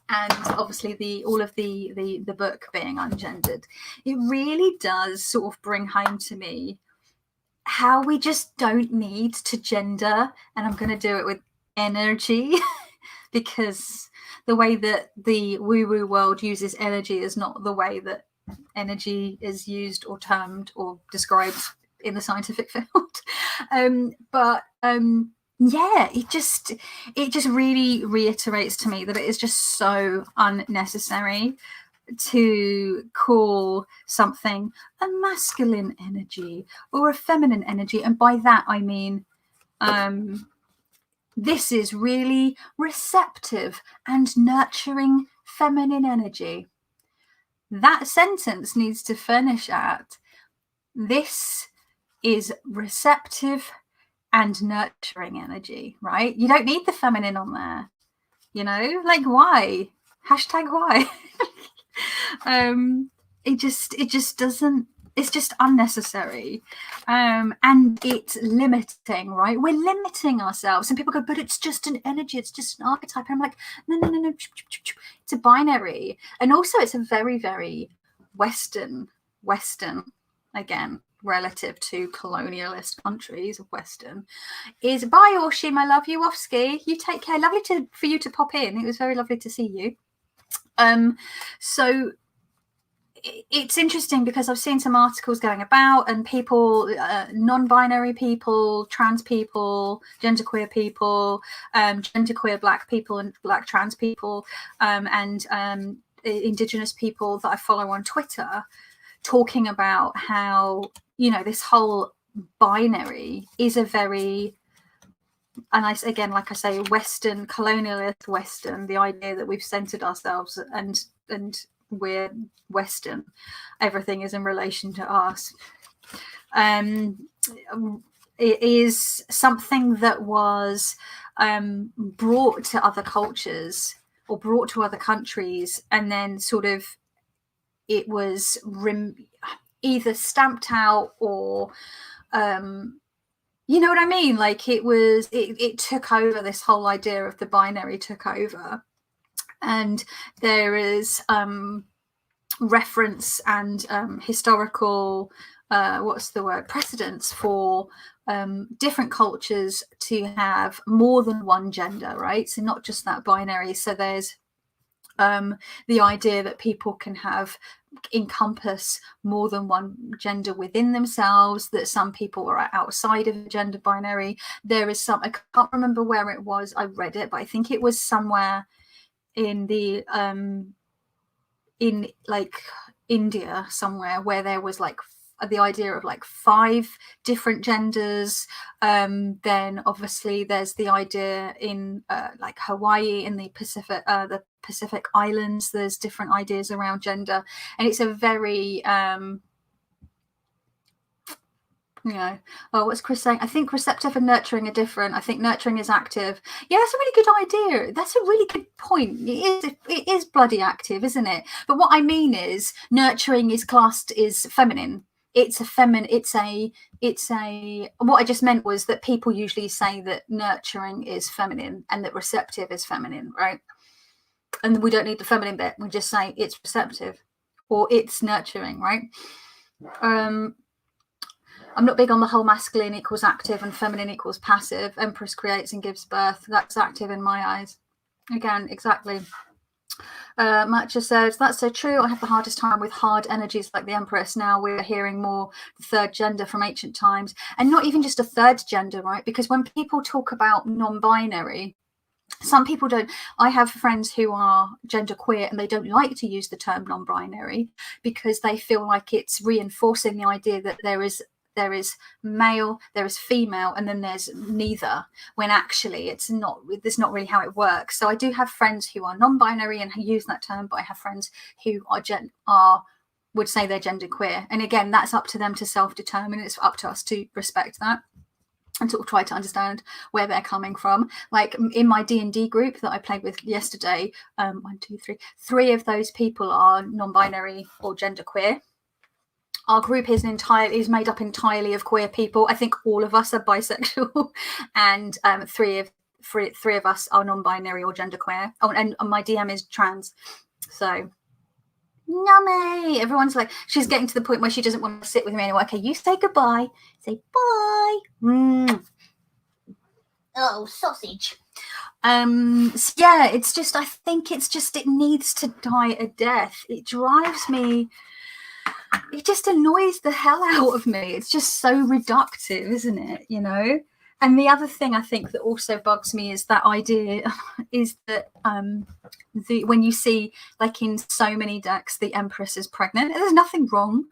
and obviously all of the book being ungendered, it really does sort of bring home to me how we just don't need to gender. And I'm going to do it with energy because the way that the woo-woo world uses energy is not the way that energy is used or termed or described in the scientific field. Yeah, it just really reiterates to me that it is just so unnecessary to call something a masculine energy or a feminine energy. And by that, I mean, this is really receptive and nurturing feminine energy. That sentence needs to finish at, this is receptive and nurturing energy, right? You don't need the feminine on there, like why? Hashtag why? It just doesn't, it's just unnecessary. And it's limiting, right? We're limiting ourselves. And people go, but it's just an energy, it's just an archetype. And I'm like, no. It's a binary. And also it's a very, very Western, again, relative to colonialist countries of Western, is bye, Orshi, my love, you off ski. You take care. Lovely for you to pop in. It was very lovely to see you. So it's interesting because I've seen some articles going about, and people, non-binary people, trans people, genderqueer people, genderqueer Black people and Black trans people, and Indigenous people that I follow on Twitter, talking about how, this whole binary is a very, and again, like I say, Western, colonialist Western, the idea that we've centered ourselves and we're Western, everything is in relation to us. It is something that was brought to other cultures or brought to other countries, and then sort of it was either stamped out or you know what I mean? Like it took over, this whole idea of the binary took over. And there is reference and historical, precedents for different cultures to have more than one gender, right? So not just that binary. So there's the idea that people can encompass more than one gender within themselves, that some people are outside of the gender binary. There is I can't remember where it was, I read it, but I think it was somewhere in the in like India somewhere, where there was like the idea of like 5 different genders. Then obviously there's the idea in like Hawaii, in the Pacific Islands, there's different ideas around gender, and it's a very what's Chris saying? I think receptive and nurturing are different. I think nurturing is active. Yeah, that's a really good idea. That's a really good point. It is bloody active, isn't it? But what I mean is nurturing is classed as feminine. It's a what I just meant was that people usually say that nurturing is feminine and that receptive is feminine, right? And we don't need the feminine bit. We just say it's receptive or it's nurturing, right? I'm not big on the whole masculine equals active and feminine equals passive. Empress creates and gives birth. That's active in my eyes. Again, exactly. Matcha says, that's so true. I have the hardest time with hard energies like the Empress. Now we're hearing more the third gender from ancient times, and not even just a third gender, right? Because when people talk about non-binary, some people don't. I have friends who are genderqueer and they don't like to use the term non-binary because they feel like it's reinforcing the idea that there is male, there is female, and then there's neither, when actually it's not. That's not really how it works. So I do have friends who are non-binary and who use that term, but I have friends who would say they're genderqueer, and again, that's up to them to self-determine. It's up to us to respect that and sort of try to understand where they're coming from. Like in my D&D group that I played with yesterday, 3 of those people are non-binary or genderqueer. Our group is made up entirely of queer people. I think all of us are bisexual, and 3 of us are non-binary or genderqueer. Oh, and my DM is trans. So, yummy! Everyone's like, she's getting to the point where she doesn't want to sit with me anymore. Okay, you say goodbye. Say bye. Oh, sausage. So yeah, it's just. I think it's just. It needs to die a death. It drives me. It just annoys the hell out of me. It's just so reductive, isn't it? You know? And the other thing I think that also bugs me is that idea is that when you see, like in so many decks, the Empress is pregnant. There's nothing wrong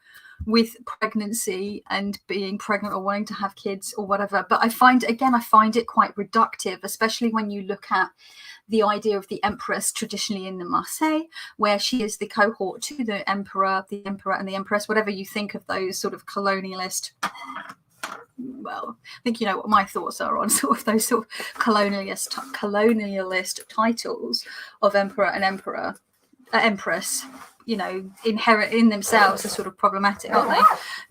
with pregnancy and being pregnant or wanting to have kids or whatever. But I find it quite reductive, especially when you look at the idea of the Empress traditionally in the Marseille, where she is the cohort to the Emperor and the Empress, whatever you think of those sort of colonialist. Well, I think you know what my thoughts are on sort of those sort of colonialist titles of Emperor and Empress. You know, inherent in themselves are sort of problematic, aren't they?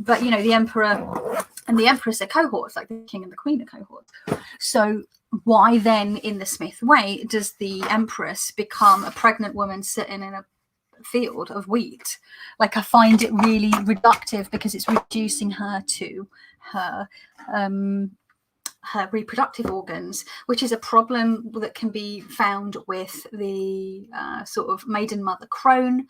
But you know, the Emperor and the Empress are cohorts, like the King and the Queen are cohorts. So why then, in the Smith way, does the Empress become a pregnant woman sitting in a field of wheat? Like, I find it really reductive because it's reducing her to her reproductive organs, which is a problem that can be found with the sort of maiden mother crone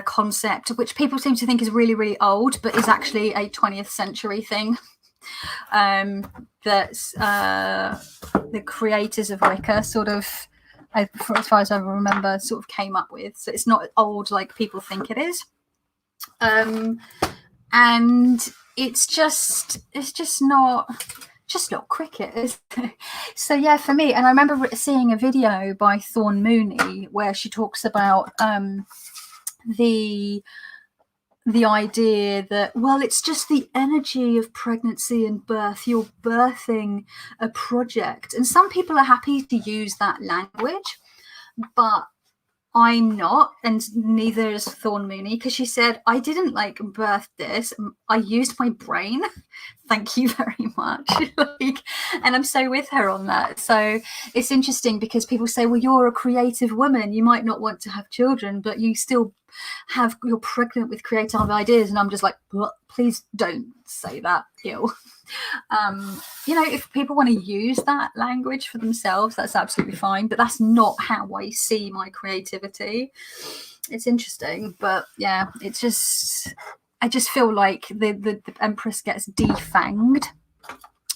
concept, which people seem to think is really, really old, but is actually a 20th century thing. That's the creators of Wicca sort of, as far as I remember, sort of came up with. So it's not old like people think it is. And it's just not cricket, is it? So yeah, for me, and I remember seeing a video by Thorn Mooney where she talks about the idea that, well, it's just the energy of pregnancy and birth. You're birthing a project, and some people are happy to use that language, but I'm not, and neither is Thorn Mooney, because she said, I didn't like birth this. I used my brain. Thank you very much. And I'm so with her on that. So it's interesting because people say, well, you're a creative woman. You might not want to have children, but you're pregnant with creative ideas. And I'm just like, please don't say that. Ew. If people want to use that language for themselves, that's absolutely fine, but that's not how I see my creativity. It's interesting, but yeah, it's just, I just feel like the Empress gets defanged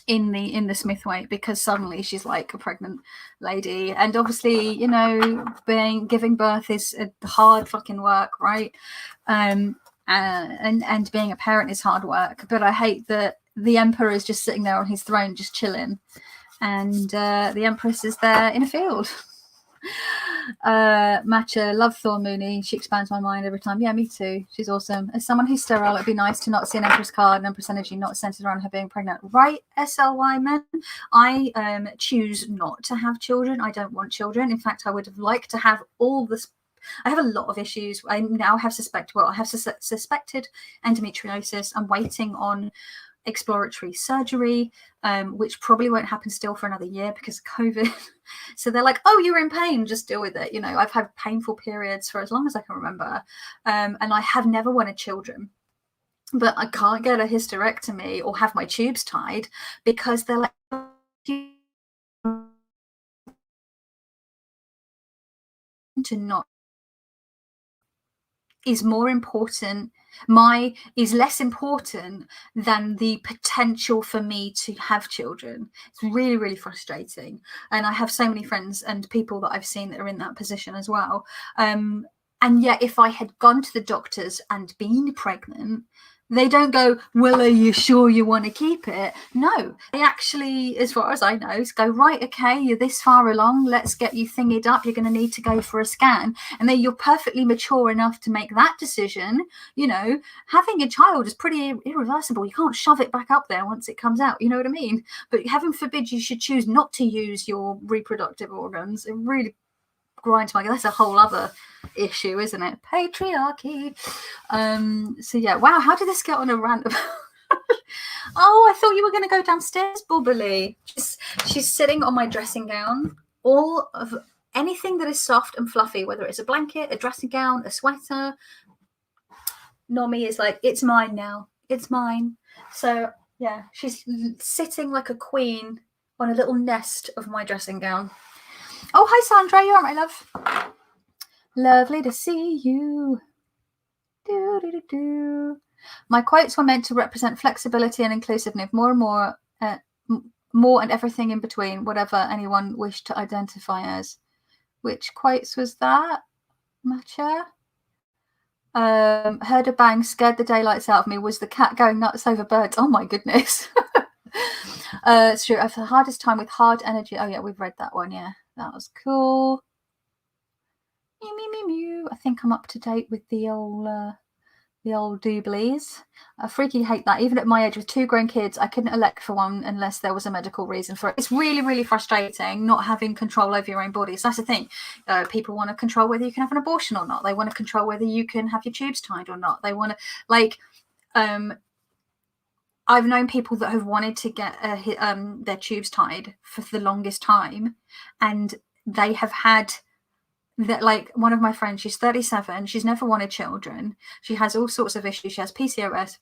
in the Smith weight, because suddenly she's like a pregnant lady, and obviously, you know, giving birth is a hard fucking work, right? And being a parent is hard work. But I hate that the emperor is just sitting there on his throne, just chilling, and the empress is there in a field. Matcha, love Thor Mooney. She expands my mind every time. Yeah, me too. She's awesome. As someone who's sterile, it'd be nice to not see an Empress card and Empress energy not centered around her being pregnant. Right, SLY men? I choose not to have children. I don't want children. In fact, I would have liked to have all this. I have a lot of issues. I now have suspected endometriosis. I'm waiting on exploratory surgery, which probably won't happen still for another year because of COVID. So they're like, oh, you're in pain, just deal with it. You know, I've had painful periods for as long as I can remember, and I have never wanted children, but I can't get a hysterectomy or have my tubes tied because they're like, to not is more important, is less important than the potential for me to have children. It's really, really frustrating. And I have so many friends and people that I've seen that are in that position as well. And yet, if I had gone to the doctors and been pregnant, they don't go, well, are you sure you want to keep it? No, they actually, as far as I know, go, right, okay, you're this far along, let's get you thingied up, you're going to need to go for a scan. And then you're perfectly mature enough to make that decision. You know, having a child is pretty irreversible. You can't shove it back up there once it comes out, you know what I mean? But heaven forbid you should choose not to use your reproductive organs. It really grinds my, that's a whole other issue, isn't it? Patriarchy. So yeah, wow, how did this get on a rant? Oh, I thought you were going to go downstairs, Bubbly. She's sitting on my dressing gown. All of anything that is soft and fluffy, whether it's a blanket, a dressing gown, a sweater, Nomi is like, it's mine now, it's mine. So yeah, she's sitting like a queen on a little nest of my dressing gown. Oh, hi, Sandra. You all right, my love? Lovely to see you. Do, do, do, do. My quotes were meant to represent flexibility and inclusiveness, more and everything in between, whatever anyone wished to identify as. Which quotes was that, Matcha? Heard a bang, scared the daylights out of me. Was the cat going nuts over birds? Oh, my goodness. It's true. I've had the hardest time with hard energy. Oh, yeah, we've read that one, yeah. That was cool. Mew, mew, mew, mew. I think I'm up to date with the old dooblies. I freaking hate that. Even at my age with 2 grown kids, I couldn't elect for one unless there was a medical reason for it. It's really, really frustrating not having control over your own body. So that's the thing. People want to control whether you can have an abortion or not. They want to control whether you can have your tubes tied or not. They want to, like, I've known people that have wanted to get their tubes tied for the longest time, and they have had that. Like, one of my friends, she's 37, she's never wanted children, she has all sorts of issues, she has PCOS,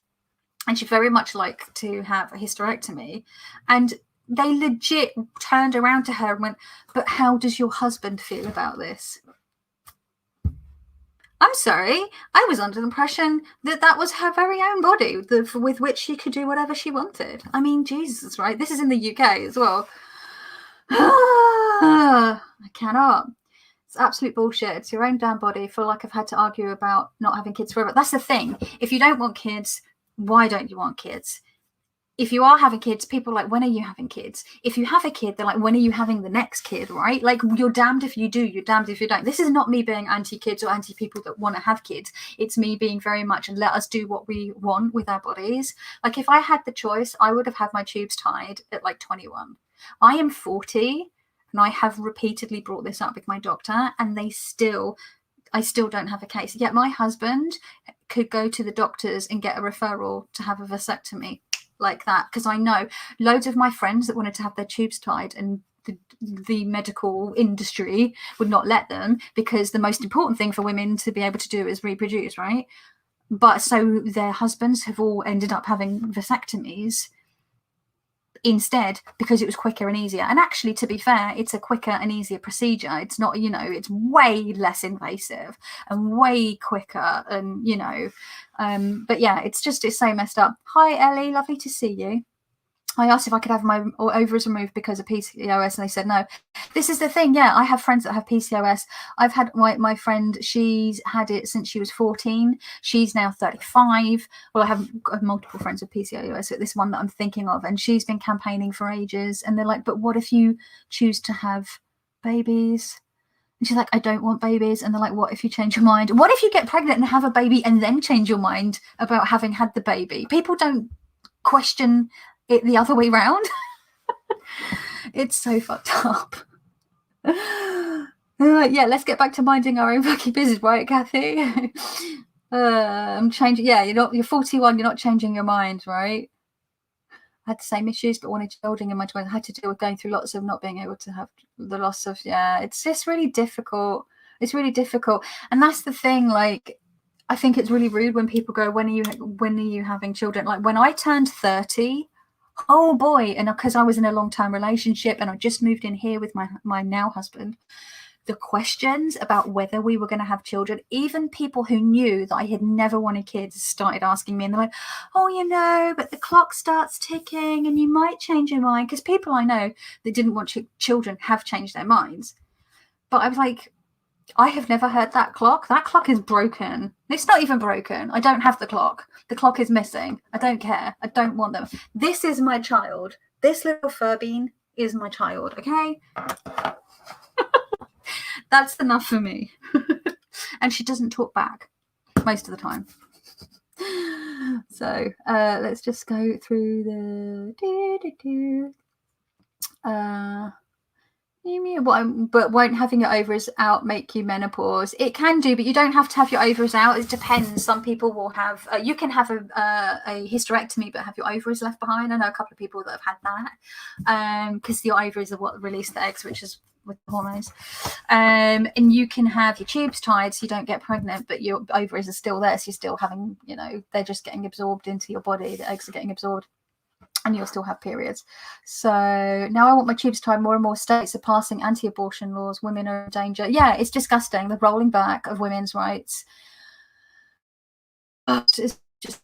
and she'd very much like to have a hysterectomy, and they legit turned around to her and went, but how does your husband feel about this? I'm sorry, I was under the impression that that was her very own body with which she could do whatever she wanted. I mean, Jesus, right? This is in the UK as well. I cannot. It's absolute bullshit. It's your own damn body. I feel like I've had to argue about not having kids forever. That's the thing. If you don't want kids, why don't you want kids? If you are having kids, people are like, when are you having kids? If you have a kid, they're like, when are you having the next kid, right? Like, you're damned if you do, you're damned if you don't. This is not me being anti-kids or anti-people that want to have kids. It's me being very much, let us do what we want with our bodies. Like, if I had the choice, I would have had my tubes tied at like 21. I am 40, and I have repeatedly brought this up with my doctor, and I still don't have a case. Yet my husband could go to the doctors and get a referral to have a vasectomy like that, because I know loads of my friends that wanted to have their tubes tied, and the medical industry would not let them, because the most important thing for women to be able to do is reproduce, right? But so their husbands have all ended up having vasectomies instead, because it was quicker and easier. And actually, to be fair, it's a quicker and easier procedure. It's not, you know, it's way less invasive and way quicker, and, you know, but yeah, it's so messed up. Hi, Ellie, lovely to see you. I asked if I could have my ovaries removed because of PCOS, and they said no. This is the thing. Yeah, I have friends that have PCOS. I've had my friend, she's had it since she was 14. She's now 35. Well, I have multiple friends with PCOS, this one that I'm thinking of, and she's been campaigning for ages. And they're like, but what if you choose to have babies? And she's like, I don't want babies. And they're like, what if you change your mind? What if you get pregnant and have a baby and then change your mind about having had the baby? People don't question it the other way round. It's so fucked up. Yeah, let's get back to minding our own fucking business, right, Kathy? I'm changing. Yeah, you're 41. You're not changing your mind, right? I had the same issues, but wanted children in my 20s. I had to deal with going through lots of not being able to have the loss of. Yeah, it's just really difficult. It's really difficult, and that's the thing. Like, I think it's really rude when people go, when are you having children? Like, when I turned 30, oh boy, and because I was in a long-term relationship and I just moved in here with my now husband, the questions about whether we were going to have children, even people who knew that I had never wanted kids started asking me, and they're like, oh, but the clock starts ticking and you might change your mind, because people I know that didn't want children have changed their minds. But I was like, I have never heard that clock. That clock is broken. It's not even broken. I don't have the clock. The clock is missing. I don't care. I don't want them. This is my child. This little fur bean is my child, okay? That's enough for me. And she doesn't talk back most of the time. So let's just go through the... But won't having your ovaries out make you menopause? It can do, but you don't have to have your ovaries out. It depends. Some people will have. You can have a hysterectomy, but have your ovaries left behind. I know a couple of people that have had that, because your ovaries are what release the eggs, which is with hormones. And you can have your tubes tied so you don't get pregnant, but your ovaries are still there, so you're still having. They're just getting absorbed into your body. The eggs are getting absorbed, and you'll still have periods. So now I want my tubes tied. More and more states are passing anti-abortion laws. Women are in danger. Yeah, it's disgusting. The rolling back of women's rights. It's just...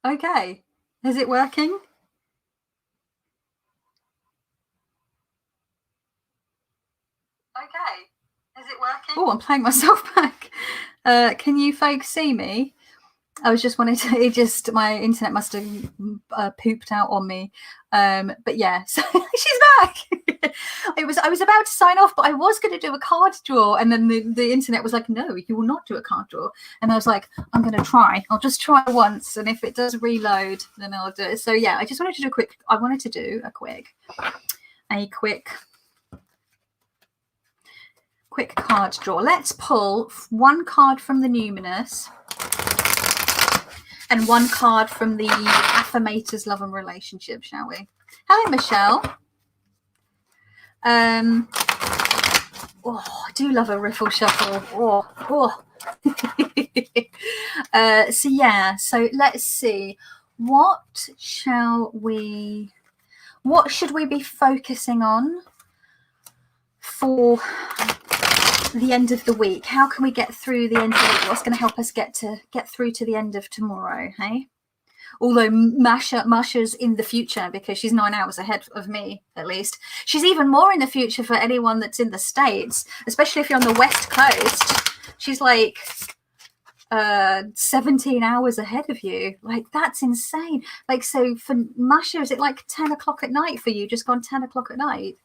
Okay. Is it working? Is it working? Oh, I'm playing myself back. Can you folks see me? I was just wanting to, my internet must have pooped out on me. But yeah, so she's back. I was about to sign off, but I was going to do a card draw. And then the internet was like, no, you will not do a card draw. And I was like, I'm going to try. I'll just try once. And if it does reload, then I'll do it. So yeah, I just wanted to do a quick card draw. Let's pull one card from the numinous and one card from the affirmators, love and relationship, shall we? Hi, Michelle. I do love a riffle shuffle. So yeah, so let's see. What should we be focusing on for the end of the week? How can we get through the end of the week? What's going to help us get through to the end of tomorrow, hey? Although Masha's in the future because she's 9 hours ahead of me, at least. She's even more in the future for anyone that's in the States, especially if you're on the West Coast. She's like 17 hours ahead of you. Like, that's insane. Like, so for Masha, is it like 10 o'clock at night for you? Just gone 10 o'clock at night?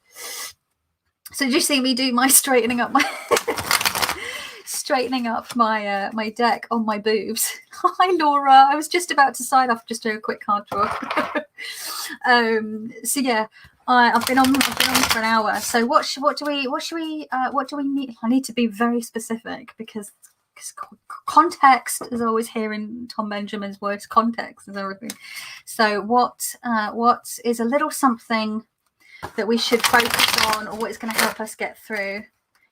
So did you see me do my straightening up my my deck on my boobs? Hi, Laura. I was just about to sign off, just do a quick card draw. So yeah, I've been on for an hour. So what do we need? I need to be very specific because context is always here in Tom Benjamin's words. Context is everything. So what is a little something that we should focus on, or what is going to help us get through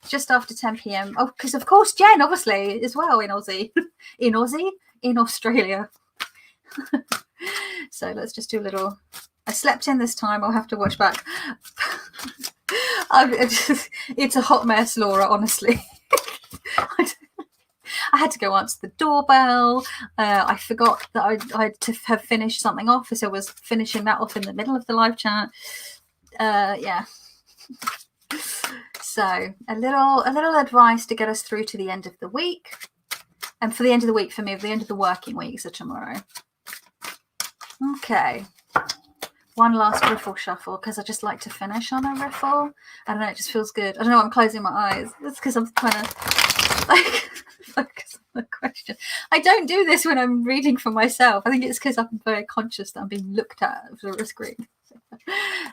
just after 10 p.m. Oh, because of course Jen, obviously, as well in Aussie, in Australia. So let's just do a little. I slept in this time. I'll have to watch back. It's a hot mess, Laura. Honestly, I had to go answer the doorbell. I forgot that I had to have finished something off, so I was finishing that off in the middle of the live chat. Yeah. So a little advice to get us through to the end of the week, and for the end of the week for me, the end of the working week, so tomorrow. Okay. One last riffle shuffle because I just like to finish on a riffle. I don't know, it just feels good. I don't know, I'm closing my eyes. That's because I'm trying to like focus on the question. I don't do this when I'm reading for myself. I think it's because I'm very conscious that I'm being looked at through a screen.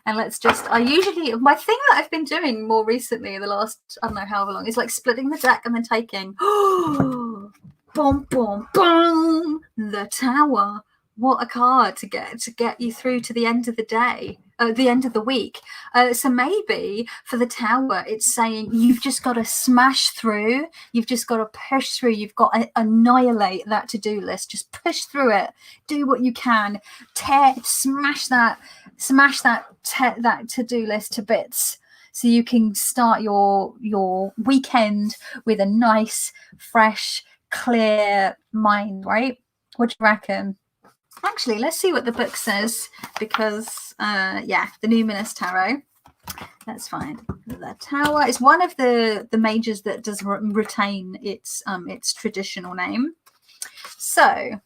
And let's just, my thing that I've been doing more recently, the last, I don't know however long, is like splitting the deck and then taking, boom, boom, boom, the Tower. What a card to get you through to the end of the day, the end of the week. So maybe for the Tower, it's saying you've just got to smash through. You've just got to push through. You've got to annihilate that to-do list. Just push through it. Do what you can. Smash that to-do list to bits, so you can start your weekend with a nice, fresh, clear mind. Right? What do you reckon? Actually, let's see what the book says, because the Numinous Tarot. Let's find the Tower. It's one of the majors that does retain its traditional name. So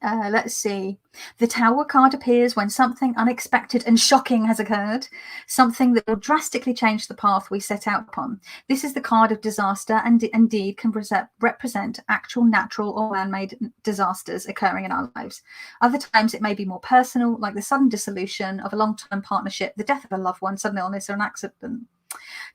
let's see. The Tower card appears when something unexpected and shocking has occurred, something that will drastically change the path we set out upon. This is the card of disaster, and indeed can represent actual natural or man-made disasters occurring in our lives. Other times it may be more personal, like the sudden dissolution of a long-term partnership, the death of a loved one, sudden illness, or an accident.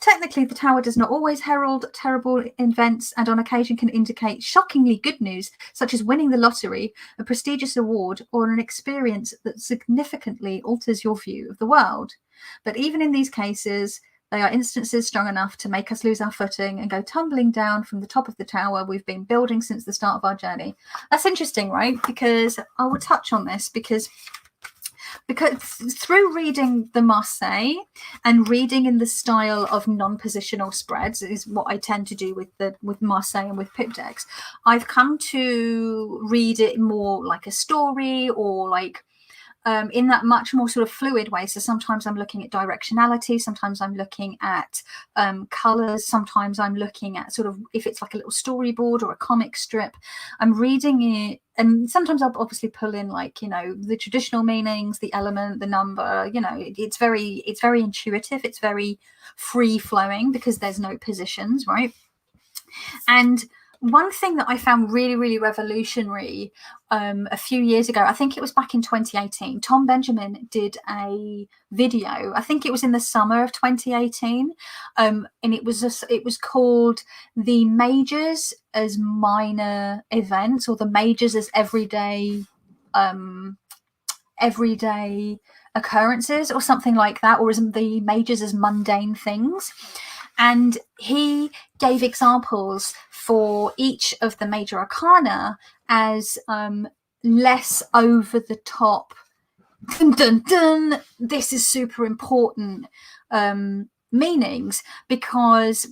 Technically, the Tower does not always herald terrible events, and on occasion can indicate shockingly good news, such as winning the lottery, a prestigious award, or an experience that significantly alters your view of the world. But even in these cases, they are instances strong enough to make us lose our footing and go tumbling down from the top of the tower we've been building since the start of our journey. That's interesting, right? Because I will touch on this because through reading the Marseille and reading in the style of non-positional spreads is what I tend to do with Marseille and with pip decks, I've come to read it more like a story, or like in that much more sort of fluid way. So sometimes I'm looking at directionality, sometimes I'm looking at colors, sometimes I'm looking at sort of if it's like a little storyboard or a comic strip, I'm reading it. And sometimes I'll obviously pull in, like, you know, the traditional meanings, the element, the number, you know, it's very intuitive, it's very free flowing because there's no positions, right? And one thing that I found really, really revolutionary a few years ago, I think it was back in 2018, Tom Benjamin did a video. I think it was in the summer of 2018, and it was called "The Majors as Minor Events," or "The Majors as Everyday Occurrences," or something like that, or as "The Majors as Mundane Things." And he gave examples for each of the major arcana as less over the top, dun, dun, dun, this is super important meanings, because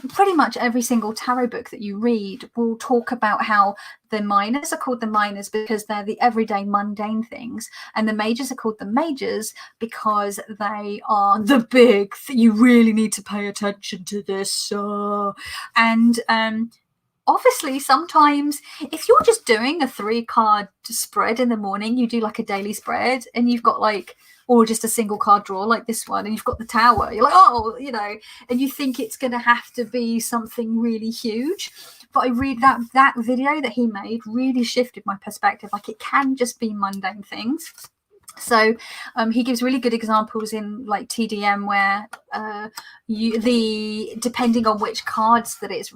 pretty much every single tarot book that you read will talk about how the minors are called the minors because they're the everyday mundane things, and the majors are called the majors because they are the big you really need to pay attention to this. And obviously sometimes if you're just doing a 3-card spread in the morning, you do like a daily spread and you've got like, or just a single card draw like this one, and you've got the tower, you're like, oh, you know, and you think it's going to have to be something really huge. But I read that video that he made really shifted my perspective. Like, it can just be mundane things. So he gives really good examples in like TDM where depending on which cards that it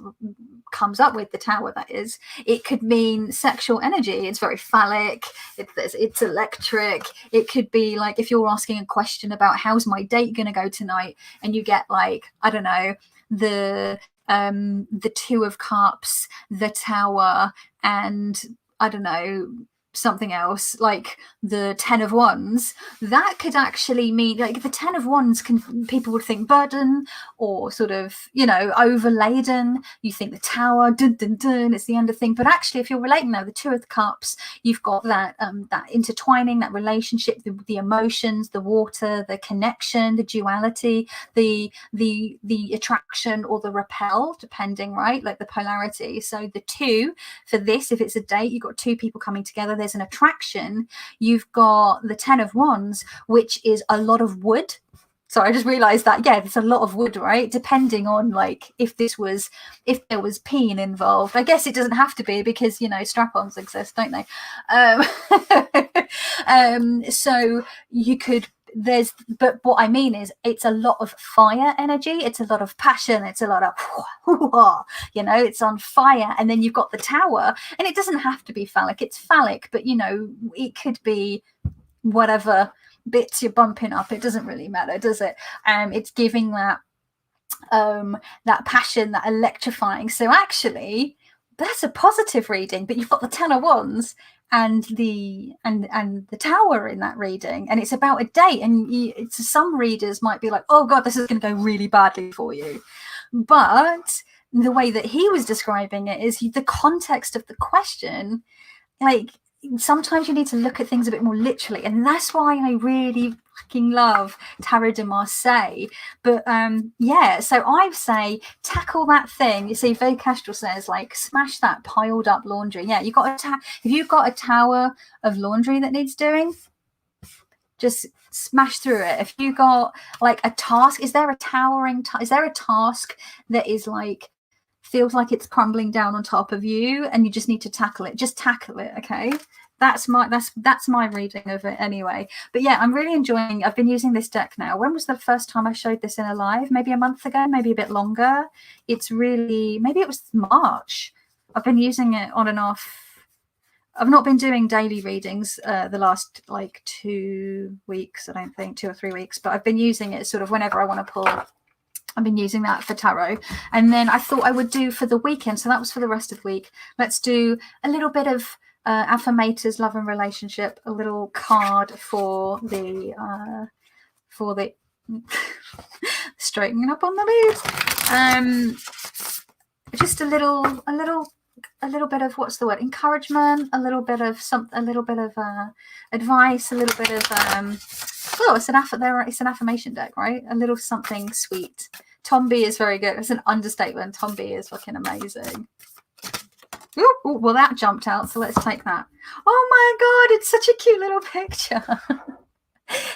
comes up with, the tower that is, it could mean sexual energy. It's very phallic, it's electric. It could be like if you're asking a question about how's my date going to go tonight, and you get like, I don't know, the 2 of Cups, the Tower, and I don't know, something else like the 10 of Wands. That could actually mean, like, the 10 of Wands people would think burden or sort of, you know, overladen. You think the Tower, dun, dun, dun, it's the end of thing. But actually, if you're relating now, the 2 of Cups, you've got that that intertwining, that relationship, the emotions, the water, the connection, the duality, the attraction or the repel, depending, right, like the polarity. So the 2 for this, if it's a date, you've got 2 people coming together, there's an attraction. You've got the 10 of Wands, which is a lot of wood. So I just realized that, yeah, there's a lot of wood, right? Depending on like if there was peen involved. I guess it doesn't have to be, because, you know, strap-ons exist, don't they? So you could, but what I mean is it's a lot of fire energy, it's a lot of passion, it's a lot of, you know, it's on fire. And then you've got the Tower, and it doesn't have to be phallic, it's phallic, but, you know, it could be whatever bits you're bumping up, it doesn't really matter, does it? It's giving that passion, that electrifying. So actually that's a positive reading, but you've got the 10 of Wands and the Tower in that reading, and it's about a date, and some readers might be like, oh god, this is going to go really badly for you. But the way that he was describing it is the context of the question. Like, sometimes you need to look at things a bit more literally, and that's why I really fucking love Tarot de Marseille. But yeah, so I say tackle that thing. You see, Vay Kestrel says, like, smash that piled up laundry. Yeah, you got if you've got a tower of laundry that needs doing, just smash through it. If you got like a task, is there a task that is like feels like it's crumbling down on top of you and you just need to tackle it? Just tackle it. Okay, that's my reading of it anyway. But yeah, I'm really enjoying, I've been using this deck now. When was the first time I showed this in a live? Maybe a month ago, maybe a bit longer. It's really, maybe it was March. I've been using it on and off. I've not been doing daily readings the last like 2 weeks, I don't think, 2 or 3 weeks, but I've been using it sort of whenever I want to pull. I've been using that for tarot. And then I thought I would do for the weekend, so that was for the rest of the week, let's do a little bit of affirmators, love and relationship, a little card for the straightening up on the leaves, just a little a little bit of, what's the word, encouragement, a little bit of advice, a little bit of it's an affirmation deck, right? A little something sweet. Tom B is very good. It's an understatement. Tom B is fucking amazing. Ooh, well, that jumped out, so let's take that. Oh my god, it's such a cute little picture.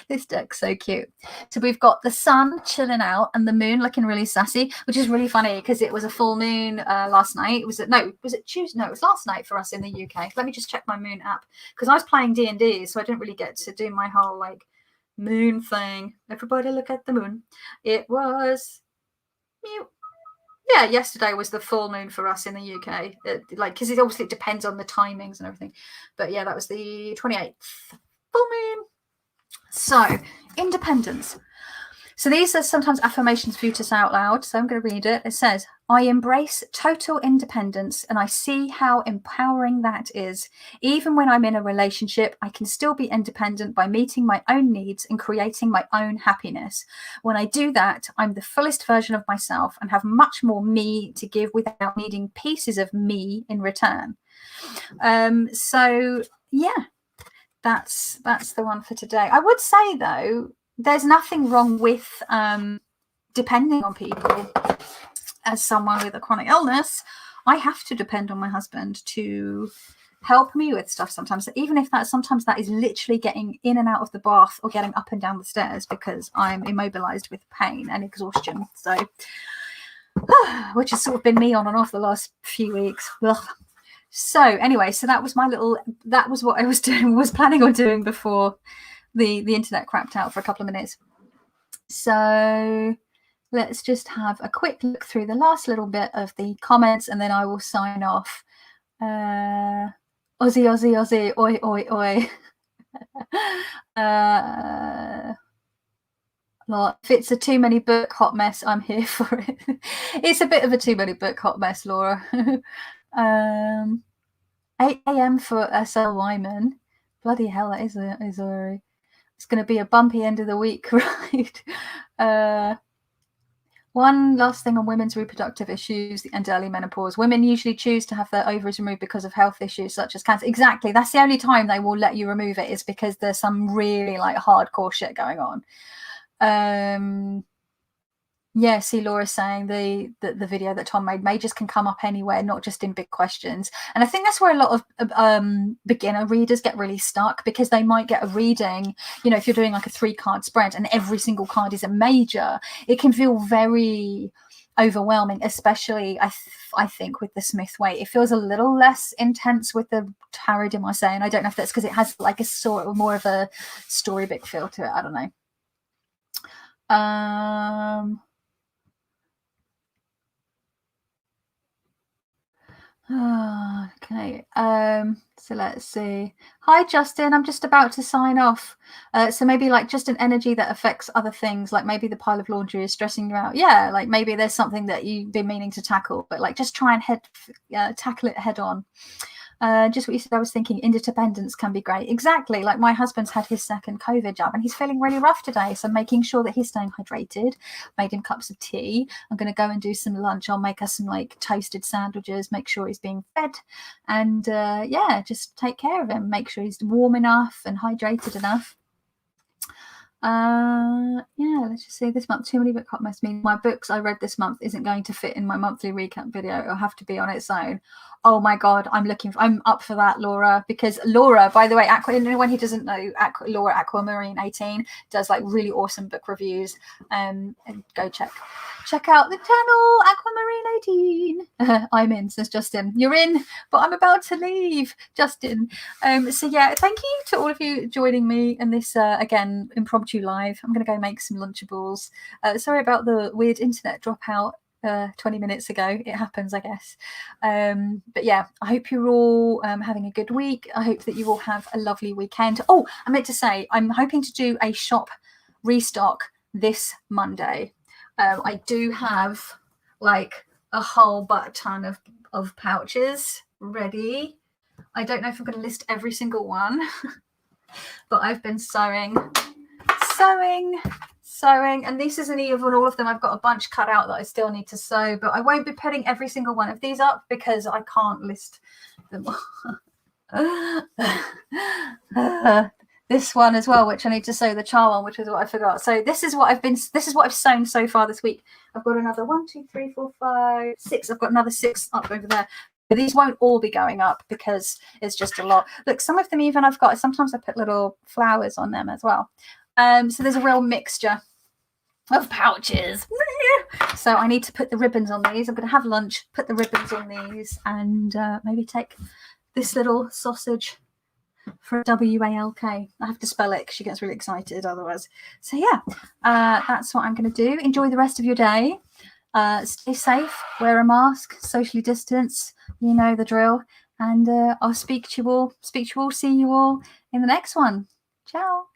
This deck's so cute. So we've got the sun chilling out and the moon looking really sassy, which is really funny because it was a full moon last night. Was it Tuesday? No, it was last night for us in the UK. Let me just check my moon app, because I was playing D&D, so I didn't really get to do my whole like moon thing. Everybody look at the moon. It was yesterday was the full moon for us in the UK. Because it obviously depends on the timings and everything. But yeah, that was the 28th full moon. So, independence. So these are sometimes affirmations for you to say out loud. So I'm going to read it. It says, I embrace total independence and I see how empowering that is. Even when I'm in a relationship, I can still be independent by meeting my own needs and creating my own happiness. When I do that, I'm the fullest version of myself and have much more me to give without needing pieces of me in return. So yeah, that's the one for today. I would say though, there's nothing wrong with depending on people. As someone with a chronic illness, I have to depend on my husband to help me with stuff sometimes, even if sometimes that is literally getting in and out of the bath or getting up and down the stairs because I'm immobilized with pain and exhaustion. So which has sort of been me on and off the last few weeks. Ugh. So anyway, so that was what I was planning on doing before the internet crapped out for a couple of minutes. So let's just have a quick look through the last little bit of the comments and then I will sign off. Aussie, Aussie, Aussie, oi, oi, oi. If it's a too many book hot mess, I'm here for it. It's a bit of a too many book hot mess, Laura. 8 a.m. for SL Wyman. Bloody hell, that is already. It's going to be a bumpy end of the week, right? One last thing on women's reproductive issues and early menopause. Women usually choose to have their ovaries removed because of health issues such as cancer. Exactly. That's the only time they will let you remove it, is because there's some really like hardcore shit going on. Yeah, see, Laura's saying the video that Tom made, majors can come up anywhere, not just in big questions. And I think that's where a lot of beginner readers get really stuck, because they might get a reading, if you're doing like a 3-card spread and every single card is a major, it can feel very overwhelming, especially I think with the Smith Way. It feels a little less intense with the Tarot de Marseille, and I don't know if that's because it has like a sort of more of a storybook feel to it. I don't know. Okay, so let's see. Hi Justin, I'm just about to sign off. So maybe like just an energy that affects other things, like maybe the pile of laundry is stressing you out. Yeah, like maybe there's something that you've been meaning to tackle, but like just try and tackle it head on. Just what you said, I was thinking interdependence can be great. Exactly. Like my husband's had his second COVID jab and he's feeling really rough today. So making sure that he's staying hydrated, made him cups of tea. I'm going to go and do some lunch. I'll make us some like toasted sandwiches, make sure he's being fed, and yeah, just take care of him. Make sure he's warm enough and hydrated enough. Yeah, let's just see. This month, too many book hot mess means my books I read this month isn't going to fit in my monthly recap video. It'll have to be on its own. Oh my god, I'm up for that, Laura, because Laura, by the way, anyone who doesn't know, Laura Aquamarine 18 does like really awesome book reviews, and go check out the channel Aquamarine 18. I'm in, says Justin. You're in, but I'm about to leave, Justin. So yeah, thank you to all of you joining me in this again impromptu live. I'm gonna go make some Lunchables. Sorry about the weird internet dropout 20 minutes ago. It happens, I guess. But yeah, I hope you're all having a good week. I hope that you all have a lovely weekend. Oh, I meant to say, I'm hoping to do a shop restock this Monday. I do have like a whole butt ton of pouches ready. I don't know if I'm going to list every single one, but I've been sewing sewing, and this isn't even all of them. I've got a bunch cut out that I still need to sew, but I won't be putting every single one of these up because I can't list them. This one as well, which I need to sew the charm on, which is what I forgot. So this is what I've sewn so far this week. I've got another 1, 2, 3, 4, 5, 6. I've got another 6 up over there. But these won't all be going up because it's just a lot. Look, some of them even sometimes I put little flowers on them as well. So there's a real mixture of pouches. So I need to put the ribbons on these. I'm going to have lunch, put the ribbons on these, and maybe take this little sausage for WALK. I have to spell it because she gets really excited otherwise. So yeah, that's what I'm going to do. Enjoy the rest of your day. Stay safe, wear a mask, socially distance, you know the drill. And I'll speak to you all, see you all in the next one. Ciao.